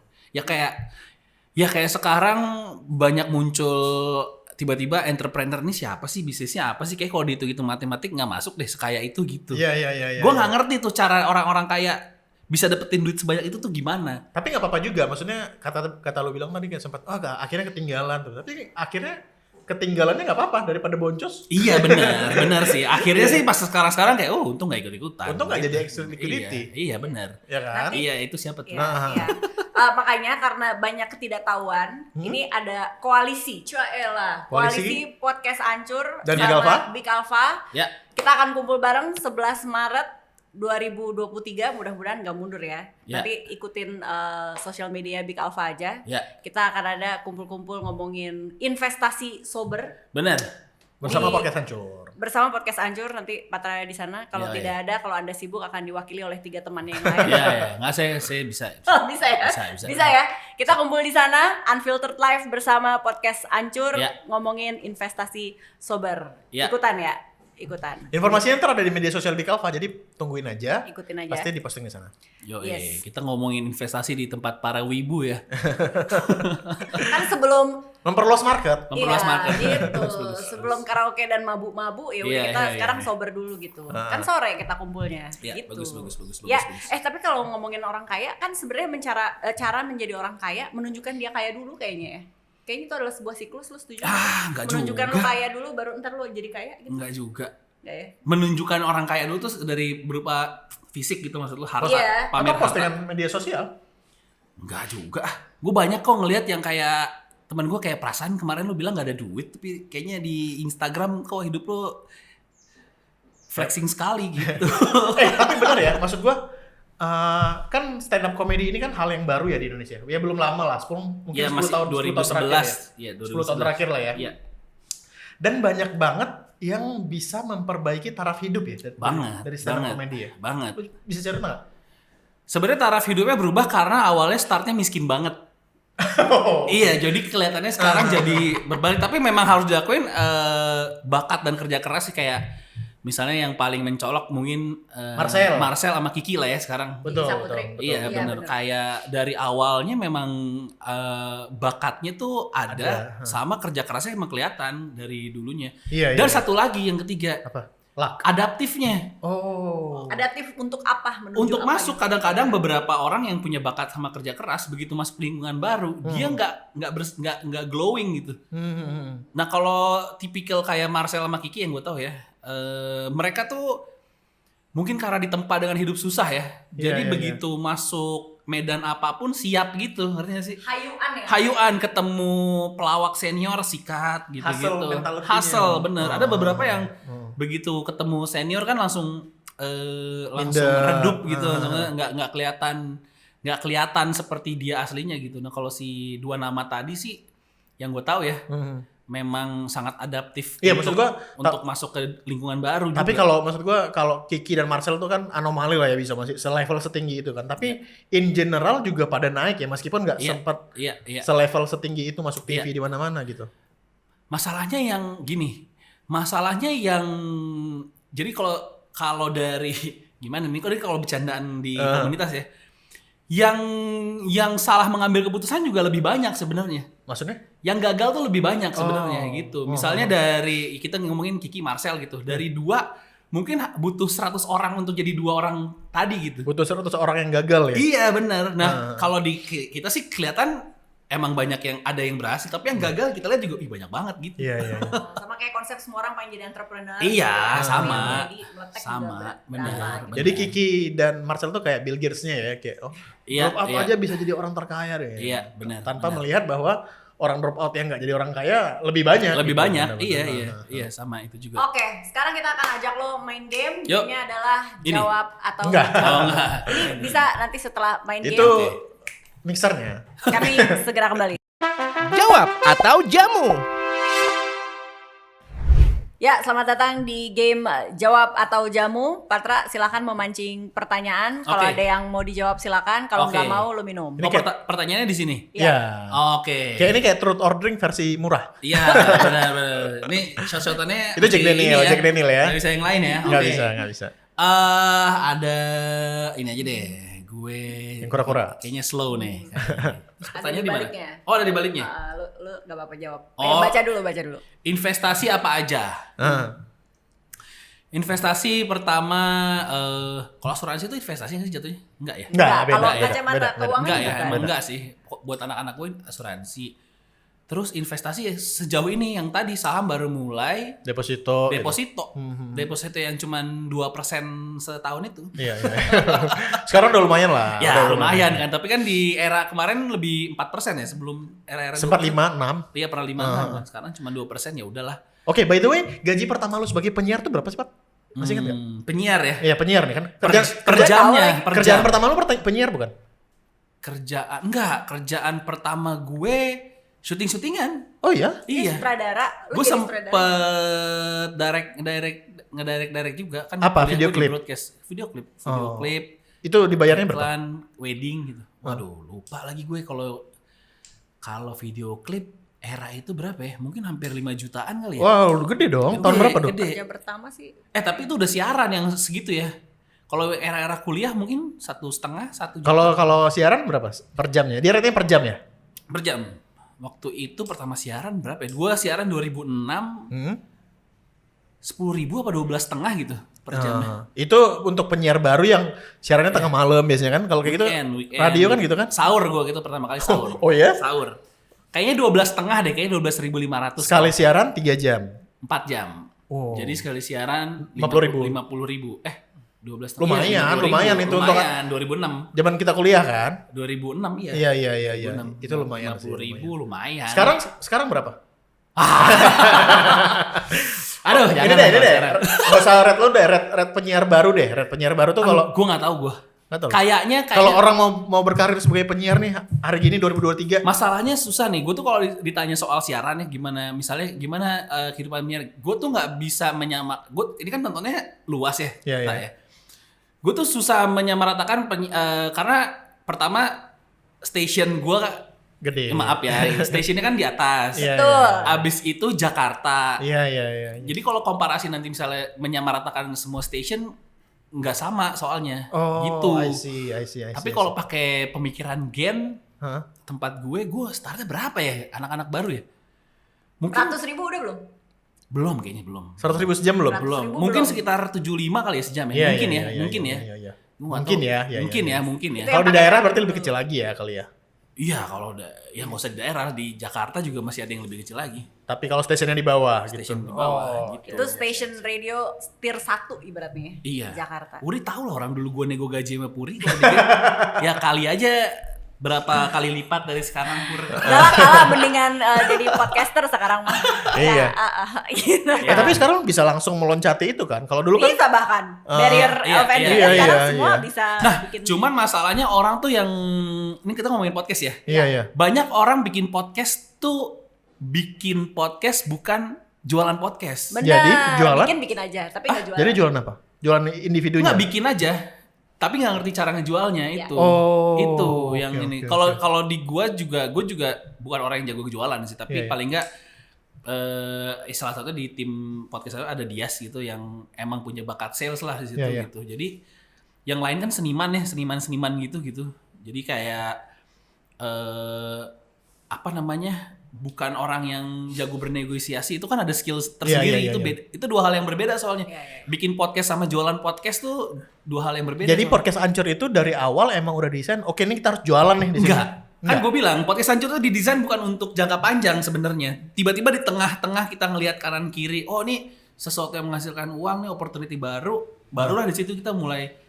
Ya kayak sekarang banyak muncul tiba-tiba entrepreneur ini siapa sih, bisnisnya apa sih? Kayak kalau dihitung-hitung matematik nggak masuk deh sekaya itu gitu. Iya. Gue nggak ngerti tuh cara orang-orang kaya bisa dapetin duit sebanyak itu tuh gimana. Tapi nggak apa-apa juga, maksudnya kata lu bilang tadi kayak sempat akhirnya ketinggalan tuh. Tapi akhirnya ketinggalannya nggak apa-apa daripada boncos. Iya benar sih. Akhirnya sih pas sekarang kayak untung nggak ikut-ikutan. Untung nggak Gitu. jadi extra liquidity. Iya benar. Ya kan? Iya itu siapa tuh? Iya. Makanya karena banyak ketidaktahuan, ini ada koalisi. Koalisi? Koalisi podcast Ancur Dan sama Big Alpha? Big Alpha. Ya. Kita akan kumpul bareng 11 Maret 2023, mudah-mudahan nggak mundur ya. Ya. Nanti ikutin sosial media Big Alpha aja. Ya. Kita akan ada kumpul-kumpul ngomongin investasi sober Benar. Bersama Di- podcast hancur. bersama podcast Ancur. Nanti Patra di sana. Kalau Ya, tidak ya. ada, kalau Anda sibuk akan diwakili oleh 3 temannya yang lain. Iya. Nggak saya bisa. Oh, bisa ya? Bisa. Ya? Kita kumpul di sana, Unfiltered Live bersama podcast Ancur, Ya. ngomongin investasi sober. Ya. Ikutan ya? Ikutan. Informasinya ntar ada di media sosial Big Alpha, jadi tungguin aja. Ikutin aja. Pasti diposting di sana. Yes. Kita ngomongin investasi di tempat para wibu ya. Kan sebelum Memperluas market. Memperluas market. gitu. Bagus. Sebelum karaoke dan mabuk-mabuk ya udah Iya, kita iya, sekarang iya. sober dulu gitu. Kan sore kita kumpulnya Iya, gitu. bagus. Ya, tapi kalau ngomongin orang kaya kan sebenarnya cara menjadi orang kaya menunjukkan dia kaya dulu kayaknya ya. Kayaknya itu adalah sebuah siklus, lo setuju? Nggak Menunjukkan juga. lo kaya dulu baru ntar lo jadi kaya gitu. Enggak juga. Nggak ya? Menunjukkan orang kaya dulu tuh dari berupa fisik gitu maksud lu harta Iya. pamer Atau harta. postingan media sosial. Enggak juga. Gue banyak kok ngelihat yang kayak teman gue kayak perasaan kemarin lu bilang nggak ada duit tapi kayaknya di Instagram kok hidup lu flexing sekali gitu. Tapi benar ya, maksud gua kan stand up comedy ini kan hal yang baru ya di Indonesia. Ya belum lama lah, mungkin Ya 10 masih tahun 2011 terakhir ya. 10 tahun terakhir lah ya. Iya. Dan banyak banget yang bisa memperbaiki taraf hidup ya dari stand up comedy ya. Banget. Lu bisa cerita nggak? Sebenarnya taraf hidupnya berubah karena awalnya startnya miskin banget. Iya, jadi kelihatannya sekarang jadi berbalik. Tapi memang harus dilakuin bakat dan kerja keras sih, kayak misalnya yang paling mencolok mungkin Marcel sama Kiki lah ya sekarang. Betul. Iya benar. Kayak dari awalnya memang bakatnya tuh ada, sama kerja kerasnya emang kelihatan dari dulunya. Iya, Dan iya. satu lagi yang ketiga, Apa? Luck. adaptifnya. Oh. Adaptif untuk apa? Menuju Untuk apa masuk gitu? kadang-kadang beberapa orang yang punya bakat sama kerja keras begitu masuk lingkungan baru dia nggak glowing gitu. Nah kalau tipikal kayak Marcel sama Kiki yang gue tahu ya, mereka tuh mungkin karena ditempa dengan hidup susah ya. Jadi Iya, begitu masuk medan apapun siap gitu, ngerti gak sih? Hayuan ya. Hayuan ketemu pelawak senior sikat gitu-gitu. Hustle mentality-nya. Hustle bener. Ada beberapa yang begitu ketemu senior kan langsung redup gitu, nggak kelihatan seperti dia aslinya gitu. Nah kalau si dua nama tadi sih yang gue tahu ya memang sangat adaptif Iya, maksud gua untuk masuk ke lingkungan baru. Tapi juga. kalau maksud gua kalau Kiki dan Marcel tuh kan anomali lah ya, bisa masih selevel setinggi itu kan. Tapi in general juga pada naik ya, meskipun nggak Iya, sempat iya. selevel setinggi itu masuk TV Iya. di mana-mana gitu. Masalahnya yang gini, jadi kalau dari gimana nih, kalau bercandaan di komunitas ya, yang salah mengambil keputusan juga lebih banyak sebenarnya. Maksudnya? Yang gagal tuh lebih banyak sebenarnya gitu. Misalnya dari kita ngomongin Kiki Marcel gitu, dari 2 mungkin butuh 100 orang untuk jadi 2 orang tadi gitu. Butuh 100 orang yang gagal ya? Iya benar. Nah kalau di kita sih kelihatan emang banyak yang ada yang berhasil, tapi yang gagal kita lihat juga banyak banget gitu. Iya. Sama kayak konsep semua orang pengen jadi entrepreneur. Iya, gitu. sama. Jadi meletek Sama, juga benar. Jadi Kiki dan Marcel tuh kayak Bill Gates-nya ya, kayak Iya, drop out iya. aja bisa jadi orang terkaya deh. Iya, benar. Tanpa benar. melihat bahwa orang drop out yang nggak jadi orang kaya lebih banyak. Lebih gitu. banyak. Benar-benar. Iya, sama itu juga. Oke, sekarang kita akan ajak lo main game. Yuk. Gamenya adalah Ini. jawab atau Enggak. Oh enggak. Ini bisa nanti setelah main Itu game. mixernya. Kami segera kembali. Jawab atau jamu. Ya, selamat datang di game Jawab atau Jamu. Patra, silakan memancing pertanyaan. Kalau Oke. ada yang mau dijawab silakan. Kalau Oke. nggak mau, lo minum. Oh, pertanyaannya di sini. Iya. Ya. Oke. Kayak ini kayak truth or drink versi murah. Iya, benar. Ini shot-shotannya Itu Jack Daniel, Jack Daniel ya. Nggak bisa yang lain ya. Nggak Oke. bisa. Ada ini aja deh. Gue Yang kura-kura. kayaknya slow nih. Terus Ada pertanyaannya di di mana? baliknya. Oh, ada di baliknya. Lu nggak apa-apa jawab. Oh. Baca dulu. Investasi apa aja? Investasi pertama, kalau asuransi itu investasi nggak sih jatuhnya? Enggak ya? Enggak, beda, kalau beda, kacamata beda. keuangan Enggak ya, bukan. emang enggak sih. Buat anak-anak gue asuransi. Terus investasi ya sejauh ini yang tadi saham baru mulai, Deposito. deposito yang cuman 2% setahun itu. Iya. Sekarang udah lumayan lah. Ya Udah lumayan kan, tapi kan di era kemarin lebih 4% ya sebelum era-era Sempat 2%. 5, 6. Iya pernah 5 kan, sekarang cuma 2% ya udahlah. Oke, by the way, gaji pertama lu sebagai penyiar tuh berapa sih, Pak? Masih ingat nggak? Penyiar ya. Iya, penyiar nih kan. Per jamnya, Kerjaan pertama lu penyiar bukan? Kerjaan pertama gue syuting-syutingan. Oh iya? Ini Iya. sutradara. Lu Gue jadi sempet sutradara. ngedirect juga kan. Apa, kuliah video gue di klip? broadcast. Video Oh. klip. Itu dibayarnya berapa? Iklan, wedding gitu. Waduh, lupa lagi gue kalau video klip era itu berapa ya? Mungkin hampir 5 jutaan kali ya. Wow, gede dong. Tahun Gede, berapa dong? gede. Kerja pertama sih. Tapi itu udah siaran yang segitu ya. Kalau era-era kuliah mungkin 1,5, 1 juta Kalau siaran berapa per jamnya? Dia ratingnya per jam ya? per jam. Waktu itu pertama siaran berapa ya? Gue siaran 2006, 10.000 apa 12,5 gitu per jamnya. Itu untuk penyiar baru yang siarannya tengah malam biasanya kan? Kalau kayak gitu Weekend. radio kan gitu kan? Sahur gue gitu pertama kali sahur. Oh ya? Sahur. Kayaknya 12,5 deh, kayaknya 12.500. Sekali siaran 3 jam. 4 jam. Oh. Jadi sekali siaran 50.000. 50.000. 12 Lumayan itu untuk lumayan 2006. zaman kita kuliah kan? 2006 iya. Iya. Itu lumayan sih. 50.000 lumayan. Sekarang berapa? Aduh, Ini deh. Nggak usah red lo deh, red penyiar baru deh. Red penyiar baru tuh kalau gue nggak tahu gue. nggak tahu. Kayaknya Kalau orang mau berkarir sebagai penyiar nih hari gini 2023. masalahnya susah nih. Gue tuh kalau ditanya soal siaran ya gimana kehidupan penyiar, gue tuh nggak bisa menyamak. Gue ini kan tontonnya luas ya. Iya, kita iya. ya. Gue tuh susah menyamaratakan karena pertama station gue Gede. maaf ya, stationnya kan di atas. Iya, Betul. Abis itu Jakarta. Iya. Jadi kalau komparasi nanti misalnya menyamaratakan semua station nggak sama soalnya. Oh, Gitu. I see. Tapi kalau pakai pemikiran gen Hah? tempat gue startnya berapa ya anak-anak baru ya? Mungkin 100.000 udah belum? belum kayaknya belum. 100.000 sejam belum? 100.000 Belum. belum. Mungkin sekitar 75 kali ya sejam ya. Iya, Mungkin iya, ya. iya, Mungkin iya, ya. iya. Gua nggak Mungkin tahu. ya. Mungkin ya. Itu Kalau yang di daerah pakai berarti itu. lebih kecil lagi ya kali ya. Iya, kalau ya nggak usah di daerah, di Jakarta juga masih ada yang lebih kecil lagi. Tapi kalau stasiunnya di bawah Stasiun gitu. di bawah, gitu. Itu station radio tier 1 ibaratnya Iya. di Jakarta. Puri tahu lah orang dulu gue nego gaji sama Puri. Kalau dia, ya kali aja berapa kali lipat dari sekarang Pur. Kalah mendingan jadi podcaster sekarang mah. Iya. Gitu. Tapi sekarang bisa langsung meloncati itu kan. Kalau dulu kan Bisa bahkan barrier iya, of entry iya, sekarang iya, semua iya. bisa bikin. Cuman masalahnya orang tuh yang ini kita ngomongin podcast ya. Iya. Banyak orang bikin podcast tuh bikin podcast bukan jualan podcast. Benar, Jadi, jualan? bikin aja, tapi nggak jualan. Jadi jualan apa? Jualan individunya. Nggak bikin aja, tapi nggak ngerti cara ngejualnya Iya. itu. Oh, Itu oke, yang ini. oke, Kalau oke. kalau di gue juga bukan orang yang jago jualan sih, tapi Iya, iya. paling nggak salah satu di tim podcast saya ada Dias gitu yang emang punya bakat sales lah di situ Iya, iya. gitu. Jadi yang lain kan seniman ya, seniman gitu. Jadi kayak apa namanya? Bukan orang yang jago bernegosiasi, itu kan ada skill tersendiri. Iya, iya, iya. Itu dua hal yang berbeda soalnya. Iya, iya. Bikin podcast sama jualan podcast tuh dua hal yang berbeda. Jadi soalnya. podcast Ancur itu dari awal emang udah desain. Oke, ini kita harus jualan nih di sini. Enggak. Kan gue bilang podcast Hancur tuh didesain bukan untuk jangka panjang sebenarnya. Tiba-tiba di tengah-tengah kita ngelihat kanan kiri, oh ini sesuatu yang menghasilkan uang nih, opportunity barulah di situ kita mulai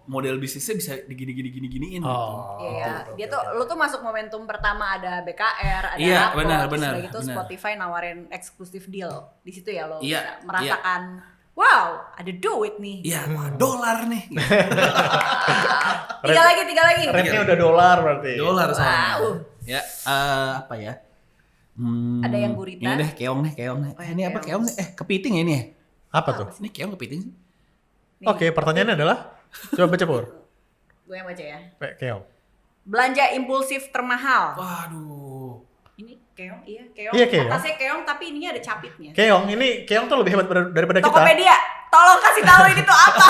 model bisnisnya bisa diginiin gitu. Iya, dia tuh lu tuh masuk momentum pertama ada BKR, ada Iya, Rapot, benar, terus benar, udah gitu benar. Spotify nawarin eksklusif deal. Di situ ya lo Iya, bisa merasakan wow, ada duit nih. Iya, wah, dolar nih. Tiga lagi. Rate-nya udah dolar berarti. Dolar soalnya. Wow. Ya, apa ya? Ada yang gurita. Ini deh, keong nih. Ini apa keong nih? Kepiting ya ini ya? Apa tuh? Ini keong kepiting sih. Oke, pertanyaannya adalah coba baca Pur. Gue yang baca ya. Keong. Belanja impulsif termahal. Waduh. Ini keong, iya keong. Iya, keong. Atasnya keong tapi ininya ada capitnya. Keong ini Keong tuh lebih hebat daripada kita. Tokopedia, tolong kasih tahu ini tuh apa.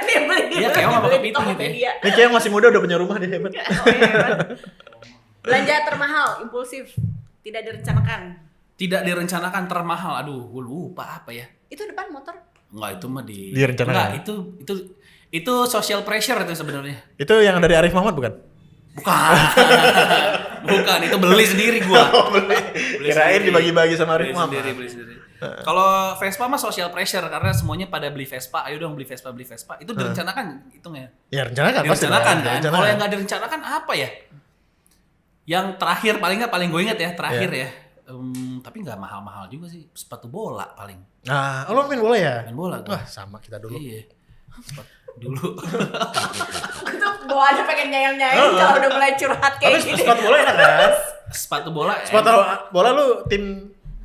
Dia beli. Iya, keong apa beli kepiting gitu ya? Tokopedia. Ini Keong masih muda udah punya rumah dia hebat. Oh, iya, hebat. Belanja termahal, impulsif, tidak direncanakan. Tidak direncanakan termahal. Aduh, gue lupa apa ya. Itu depan motor. Enggak, itu mah Direncanakan. Enggak, itu social pressure itu sebenarnya. Itu yang dari Arif Muhammad bukan? Bukan. Bukan, itu beli sendiri gua. Beli Kirain sendiri. dibagi-bagi sama Arif Muhammad. Beli sendiri. Kalau Vespa mah social pressure karena semuanya pada beli Vespa. Ayo dong beli Vespa. Itu direncanakan hitungnya. Ya rencanakan pasti. Direncanakan lah, kan? direncanakan. Kalau yang nggak direncanakan apa ya? Yang terakhir paling gue inget ya, terakhir ya. Tapi nggak mahal-mahal juga sih, sepatu bola paling. Nah, lo main bola ya? Main bola gua. Wah, sama kita dulu. Iya. Dulu. Aku tuh bawaannya pengen nyayang-nyayang kalau udah mulai curhat Tapi kayak gini. sepatu bola enak kan? Sepatu bola. Sepatu bola lu tim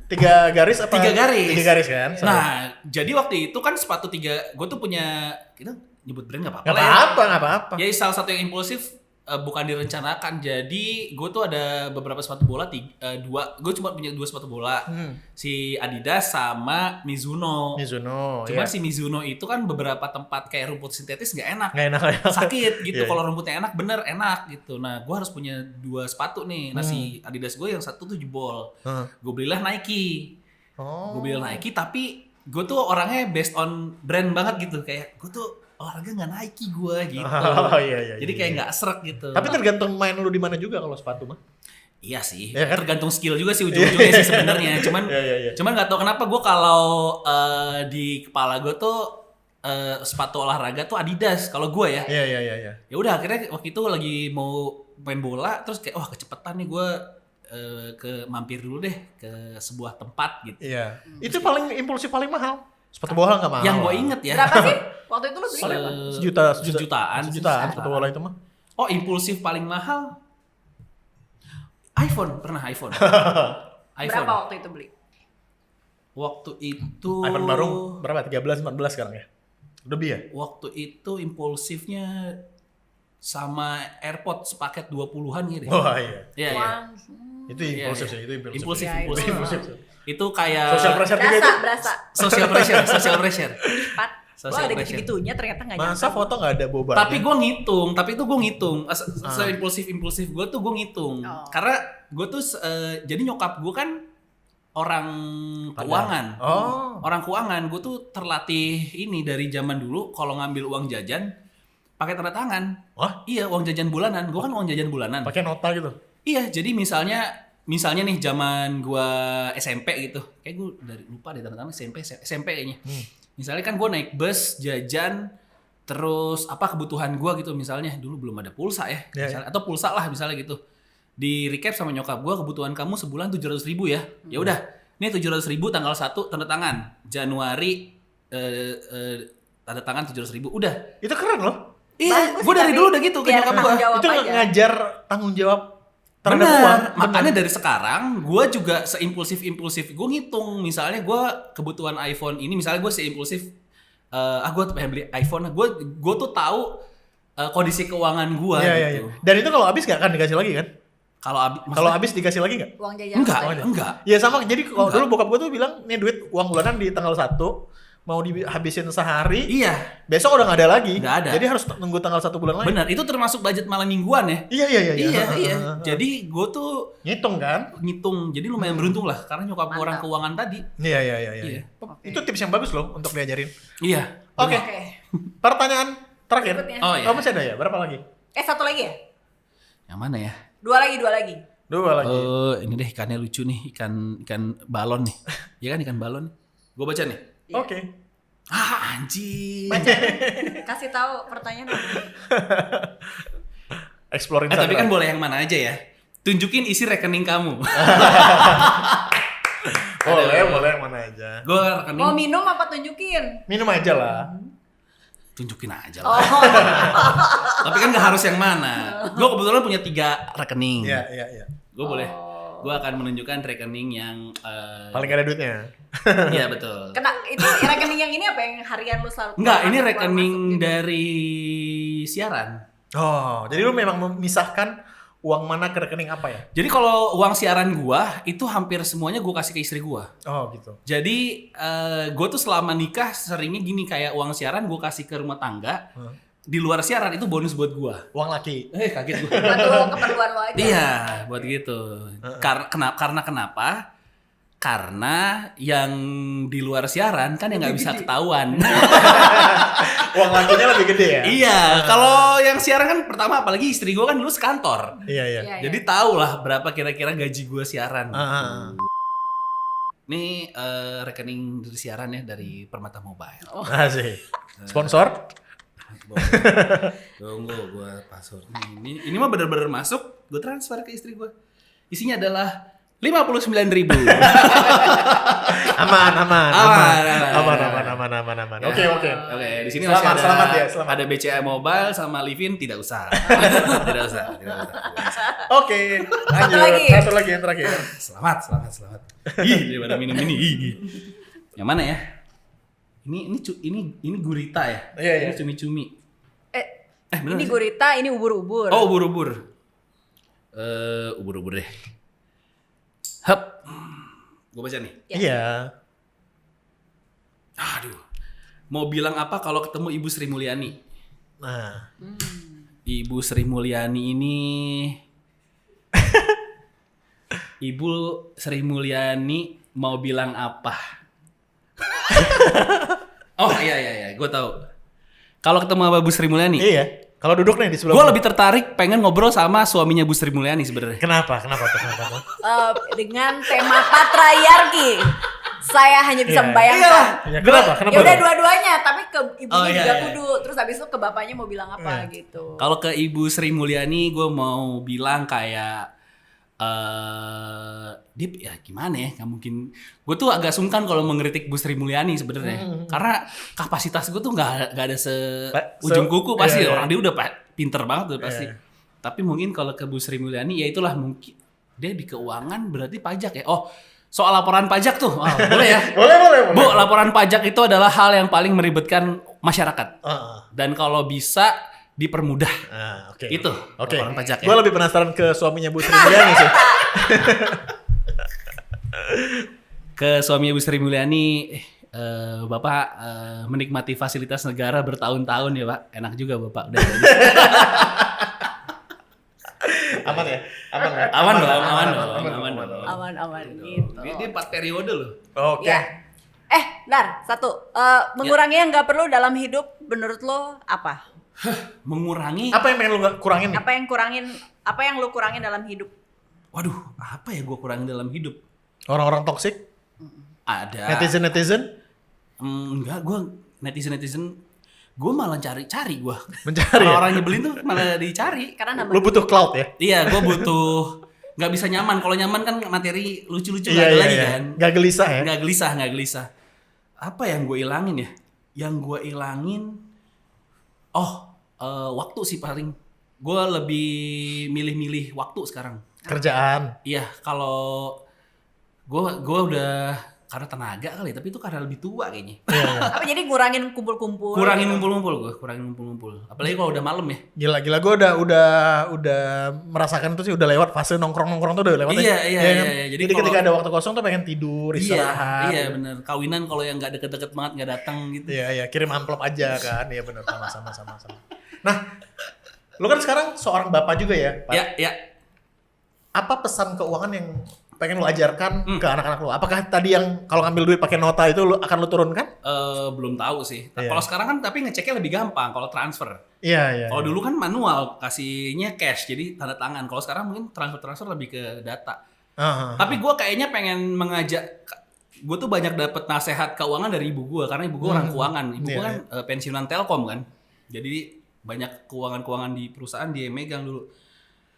3 garis apa? 3 garis. 3 garis kan? Nah, jadi waktu itu kan sepatu 3, gue tuh punya, kita nyebut brand gak apa-apa Nggak lah ya. apa-apa, nggak apa-apa. Jadi salah satu yang impulsif, bukan direncanakan. Jadi gue tuh ada beberapa sepatu bola, 2, gue cuma punya 2 sepatu bola. Si Adidas sama Mizuno. Mizuno, Cuman ya. si Mizuno itu kan beberapa tempat kayak rumput sintetis gak enak. Nggak enak. Sakit gitu. Iya. Kalau rumputnya enak, bener enak gitu. Nah, gue harus punya 2 sepatu nih. Nah, si Adidas gue yang satu tuh jebol. Gue belilah Nike. Oh. Gue beli Nike, tapi gue tuh orangnya based on brand banget gitu. Kayak gue tuh olahraga nggak Nike gue gitu. Oh, iya. Jadi kayak nggak srek gitu. Tapi tergantung main lu di mana juga kalau sepatu mah. Iya sih, Iya kan? tergantung skill juga sih ujung-ujungnya sih sebenarnya. Iya. Cuman nggak tahu kenapa gue kalau di kepala gue tuh sepatu olahraga tuh Adidas. Kalau gue ya. Iya. Ya udah akhirnya waktu itu lagi mau main bola, terus kayak wah kecepetan nih gue ke mampir dulu deh ke sebuah tempat gitu. Iya. Itu paling impulsif paling mahal. Sepatu bola nggak mahal. Yang gue inget ya. Berapa sih? Waktu itu lu beli berapa? Sejutaan sepatu bola itu mah. Oh, impulsif paling mahal. iPhone, pernah iPhone. Berapa waktu itu beli? Waktu itu iPhone baru berapa? 13 14 sekarang ya? Lebih ya? Waktu itu impulsifnya sama AirPods sepaket 20-an gitu. Wah, iya. Iya, iya. Itu impulsif sih, itu impulsif. Impulsif, Ya, impulsif. Impulsif. Itu kayak Social pressure juga itu. Berasa. social pressure. Lipat. Wah, Social ada pressure. gitu-gitunya ternyata nggak Masa nyangka. foto nggak ada boba? Tapi gue ngitung, se-impulsif gue tuh gue ngitung. Oh. Karena gue tuh jadi nyokap gue kan orang keuangan. Oh. Orang keuangan, gue tuh terlatih ini dari zaman dulu kalau ngambil uang jajan pakai tanda tangan. Wah, Iya, uang jajan bulanan. Gue kan uang jajan bulanan. pakai nota gitu. Iya, jadi misalnya nih zaman gua SMP gitu. Kayak gue dari lupa deh tanda tangan SMP kayaknya. Misalnya kan gue naik bus, jajan, terus apa kebutuhan gua gitu misalnya. Dulu belum ada pulsa ya, Iya, misalnya, atau pulsa lah misalnya gitu. Di recap sama nyokap gua, kebutuhan kamu sebulan 700.000 ya. Ya udah, ini 700.000 tanggal 1 tanda tangan. Januari tanda tangan 700.000. Udah. Itu keren loh. Iya, Bagus gue sih, dari tapi dulu udah gitu ke biar nyokap tanggung gua. jawab Itu aja. ngajar tanggung jawab terhadap Bener. uang. Makanya dari sekarang gue juga seimpulsif gue ngitung. Misalnya gue kebutuhan iPhone ini, misalnya gue seimpulsif gue pengen beli iPhone. Gue tuh tahu kondisi keuangan gue Iya, iya, iya. gitu. Dan itu kalau habis nggak akan dikasih lagi kan? Kalau Habis dikasih lagi nggak? Uang jajan. enggak. Ya sama, jadi kalau Enggak. dulu bokap gue tuh bilang, nih duit uang bulanan di tanggal 1, mau dihabisin sehari, Iya, besok udah nggak ada lagi. Nggak ada. Jadi harus nunggu tanggal 1 bulan lagi. benar. Itu termasuk budget malam mingguan ya. Iya. Iya. Jadi gue tuh Ngitung kan? ngitung. Jadi lumayan beruntung lah karena nyokap gue orang keuangan tadi. Iya. Iya. Itu tips yang bagus loh untuk diajarin. Iya. Oke. Oke. Pertanyaan terakhir. Berikutnya. Oh iya. Oh, masih ada ya? Berapa lagi? Satu lagi ya? Yang mana ya? Dua lagi. 2 lagi. Ini deh ikannya lucu nih, ikan balon nih. Iya kan ikan balon? Gue baca nih. Oke. Anjing. Kasih tahu pertanyaan apa? Exploring Tapi kan boleh yang mana aja ya. Tunjukin isi rekening kamu. boleh yang mana aja. Gue rekening. Mau minum apa tunjukin? Minum aja lah. Tunjukin aja Oh, lah. Tapi kan gak harus yang mana. Gue kebetulan punya 3 rekening. Iya. Gue boleh. Gue akan menunjukkan rekening yang Paling gak ada duitnya. Iya betul. itu rekening yang ini apa yang harian lu selalu? Enggak, ini keluar rekening masuk gitu? dari siaran. Oh, jadi lu memang memisahkan uang mana ke rekening apa ya? Jadi kalau uang siaran gua itu hampir semuanya gua kasih ke istri gua. Oh, gitu. Jadi gue tuh selama nikah seringnya gini, kayak uang siaran gue kasih ke rumah tangga. Di luar siaran itu bonus buat gue. Uang laki. Kaget gue. Buat keperluan lo aja. Iya, buat gitu. Karena kenapa? Karena yang di luar siaran kan yang nggak bisa ketahuan. Uang lakinya lebih gede ya? Iya, kalau yang siaran kan pertama apalagi istri gue kan dulu sekantor. Iya. Iya. Jadi tahu lah berapa kira-kira gaji gue siaran. Ini rekening dari siaran ya, dari Permata Mobile. Asik. Sponsor? Tunggu gue password. Ini mah bener-bener masuk, gue transfer ke istri gue. Isinya adalah 59.000. Aman. Oke. Oke, di sini masih ada Selamat ya, selamat. ada BCA Mobile sama Livin, tidak usah. Tidak usah. Oke. Lanjut. lagi. Satu lagi yang terakhir. Selamat. Ih, daripada minum ini. Ih. Yang mana ya? Ini gurita ya? Iya. Ini cumi-cumi. Bener Ini nggak sih? gurita, ini ubur-ubur. Oh, ubur-ubur. Ubur-ubur deh. Hap. Gue baca nih. Iya. Aduh. Mau bilang apa kalau ketemu Ibu Sri Mulyani? Nah. Ibu Sri Mulyani ini Ibu Sri Mulyani mau bilang apa? Oh iya, gue tahu. Kalau ketemu sama Bu Sri Mulyani, Iya. Kalau duduk nih di sebelah. gue lebih tertarik pengen ngobrol sama suaminya Bu Sri Mulyani sebenarnya. Kenapa tuh? Dengan tema patriarki. Saya hanya bisa Iya. membayangkan. Ya, kenapa? Ya udah dua-duanya, tapi ke ibunya Oh, iya, juga iya. kudu. Terus habis itu ke bapaknya mau bilang apa gitu. Kalau ke Ibu Sri Mulyani, gue mau bilang kayak dia ya gimana ya, nggak mungkin. Gue tuh agak sungkan kalau mengkritik Bu Sri Mulyani sebenarnya, karena kapasitas gue tuh nggak ada ujung kuku pasti. Iya. Orang dia udah pinter banget tuh pasti. Iya. Tapi mungkin kalau ke Bu Sri Mulyani, ya itulah mungkin dia di keuangan berarti pajak ya. Oh, soal laporan pajak tuh, boleh ya. Boleh. Bu, laporan pajak itu adalah hal yang paling meribetkan masyarakat. Dan kalau bisa dipermudah. Oke. Itu Oke. laporan pajak ya. Gue lebih penasaran ke suaminya Bu Sri Mulyani sih. Ke suami Ibu Sri Mulyani, Bapak menikmati fasilitas negara bertahun-tahun ya Pak. Enak juga Bapak. Udah. Aman ya? Aman dong. Aman-aman gitu. Dia 4 periode loh. Oke. Ya. Dar, satu. Mengurangi yang nggak perlu dalam hidup menurut lo apa? Mengurangi. Apa yang pengen lu kurangin nih? Apa yang lu kurangin dalam hidup? Waduh, apa ya gue kurangin dalam hidup? Orang-orang toksik? Ada. Netizen? Enggak, gue netizen. Gue malah cari gue. Mencari ya? Orang nyebelin tuh malah dicari. Karena nambah Lu butuh cloud ya? Iya, gue butuh. Nggak bisa nyaman. Kalau nyaman kan materi lucu-lucu Iya, nggak ada iya, lagi iya. kan. Nggak gelisah ya? Nggak gelisah. Apa yang gue ilangin ya? Yang gue ilangin, waktu sih paling. Gue lebih milih-milih waktu sekarang. Kerjaan. Iya, kalau gue udah karena tenaga kali, tapi itu karena lebih tua kayaknya. Apa jadi ngurangin kumpul-kumpul? Kurangin gitu? ngumpul-ngumpul. Apalagi kalau udah malam ya. Gila gue udah merasakan itu sih, udah lewat fase nongkrong tuh udah lewat. Iya. Kan? Jadi ketika ada waktu kosong tuh pengen tidur, istirahat. Iya, gitu. bener. Kawinan kalau yang nggak deket-deket banget nggak datang gitu. Iya, kirim amplop aja kan. Iya benar, sama. Nah, lu kan sekarang seorang bapak juga ya, Pak? Iya. Apa pesan keuangan yang pengen lu ajarkan ke anak-anak lu? Apakah tadi yang kalau ngambil duit pakai nota itu akan lu turunkan? Belum tahu sih. Iya. Kalau sekarang kan tapi ngeceknya lebih gampang kalau transfer. Iya. Kalau dulu kan manual, kasihnya cash, jadi tanda tangan. Kalau sekarang mungkin transfer lebih ke data. Tapi gue kayaknya pengen mengajak, gue tuh banyak dapet nasihat keuangan dari ibu gue, karena ibu gue orang keuangan. Ibu gue kan pensiunan Telkom kan, jadi banyak keuangan di perusahaan dia megang dulu.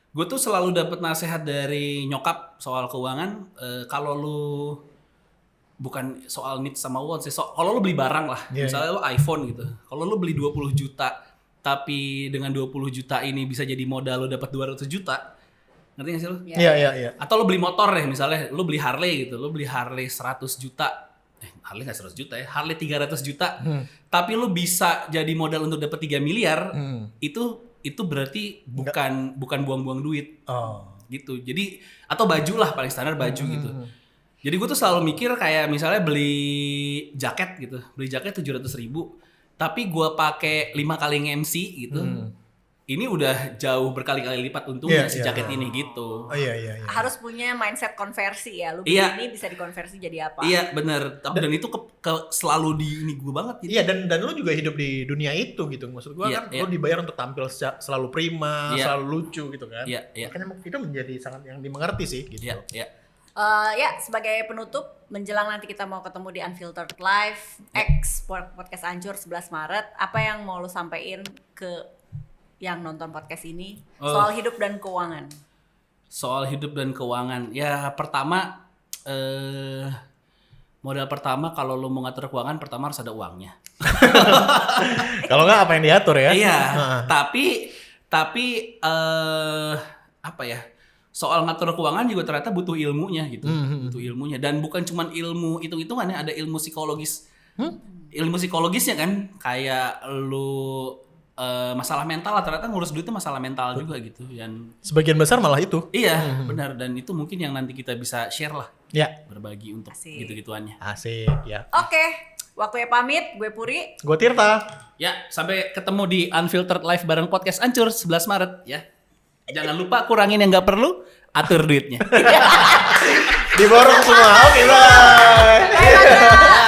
Gue tuh selalu dapet nasihat dari nyokap soal keuangan. Kalau lu bukan soal need sama want sih, kalau lu beli barang lah, misalnya lu iPhone gitu. Kalau lu beli 20 juta, tapi dengan 20 juta ini bisa jadi modal lu dapat 200 juta. Ngerti gak sih lu? Iya. Atau lu beli motor deh, misalnya lu beli Harley gitu. Lu beli Harley 100 juta. Harley gak 100 juta ya, Harley 300 juta. Tapi lu bisa jadi modal untuk dapat 3 miliar. Itu berarti bukan buang-buang duit. Gitu. Jadi atau baju lah, paling standar baju gitu. Jadi gue tuh selalu mikir kayak misalnya beli jaket gitu. Beli jaket 700.000, tapi gue pakai 5 kali nge-MC gitu. Ini udah jauh berkali-kali lipat untungnya si jaket ini gitu. Iya. Harus punya mindset konversi ya. Lu beli ini bisa dikonversi jadi apa? Iya, bener. Dan itu selalu di ini gue banget gitu. Iya, dan lu juga hidup di dunia itu gitu. Maksud gua kan lu dibayar untuk tampil selalu prima, selalu lucu gitu kan. Iya. Makanya itu menjadi sangat yang dimengerti sih gitu. Iya. Ya, sebagai penutup, menjelang nanti kita mau ketemu di Unfiltered Live X podcast Ancur 11 Maret, apa yang mau lu sampein ke yang nonton podcast ini soal hidup dan keuangan? Soal hidup dan keuangan, ya pertama modal pertama kalau lu mau ngatur keuangan, pertama harus ada uangnya. Kalau nggak apa yang diatur ya? Iya. Tapi apa ya? Soal ngatur keuangan juga ternyata butuh ilmunya gitu. Butuh ilmunya, dan bukan cuma ilmu hitung-hitungannya, ada ilmu psikologis. Ilmu psikologisnya kan, kayak lu masalah mental lah, ternyata ngurus duit itu masalah mental juga gitu. Dan sebagian besar malah itu. Iya, benar, dan itu mungkin yang nanti kita bisa share lah. Ya. Berbagi untuk gitu-gituannya. Asik ya. Oke, waktunya pamit. Gue Puri. Gue Tirta. Ya, sampai ketemu di Unfiltered Live bareng podcast Ancur 11 Maret ya. Jangan lupa kurangin yang nggak perlu, atur duitnya. Diborong semua. Oke, bye.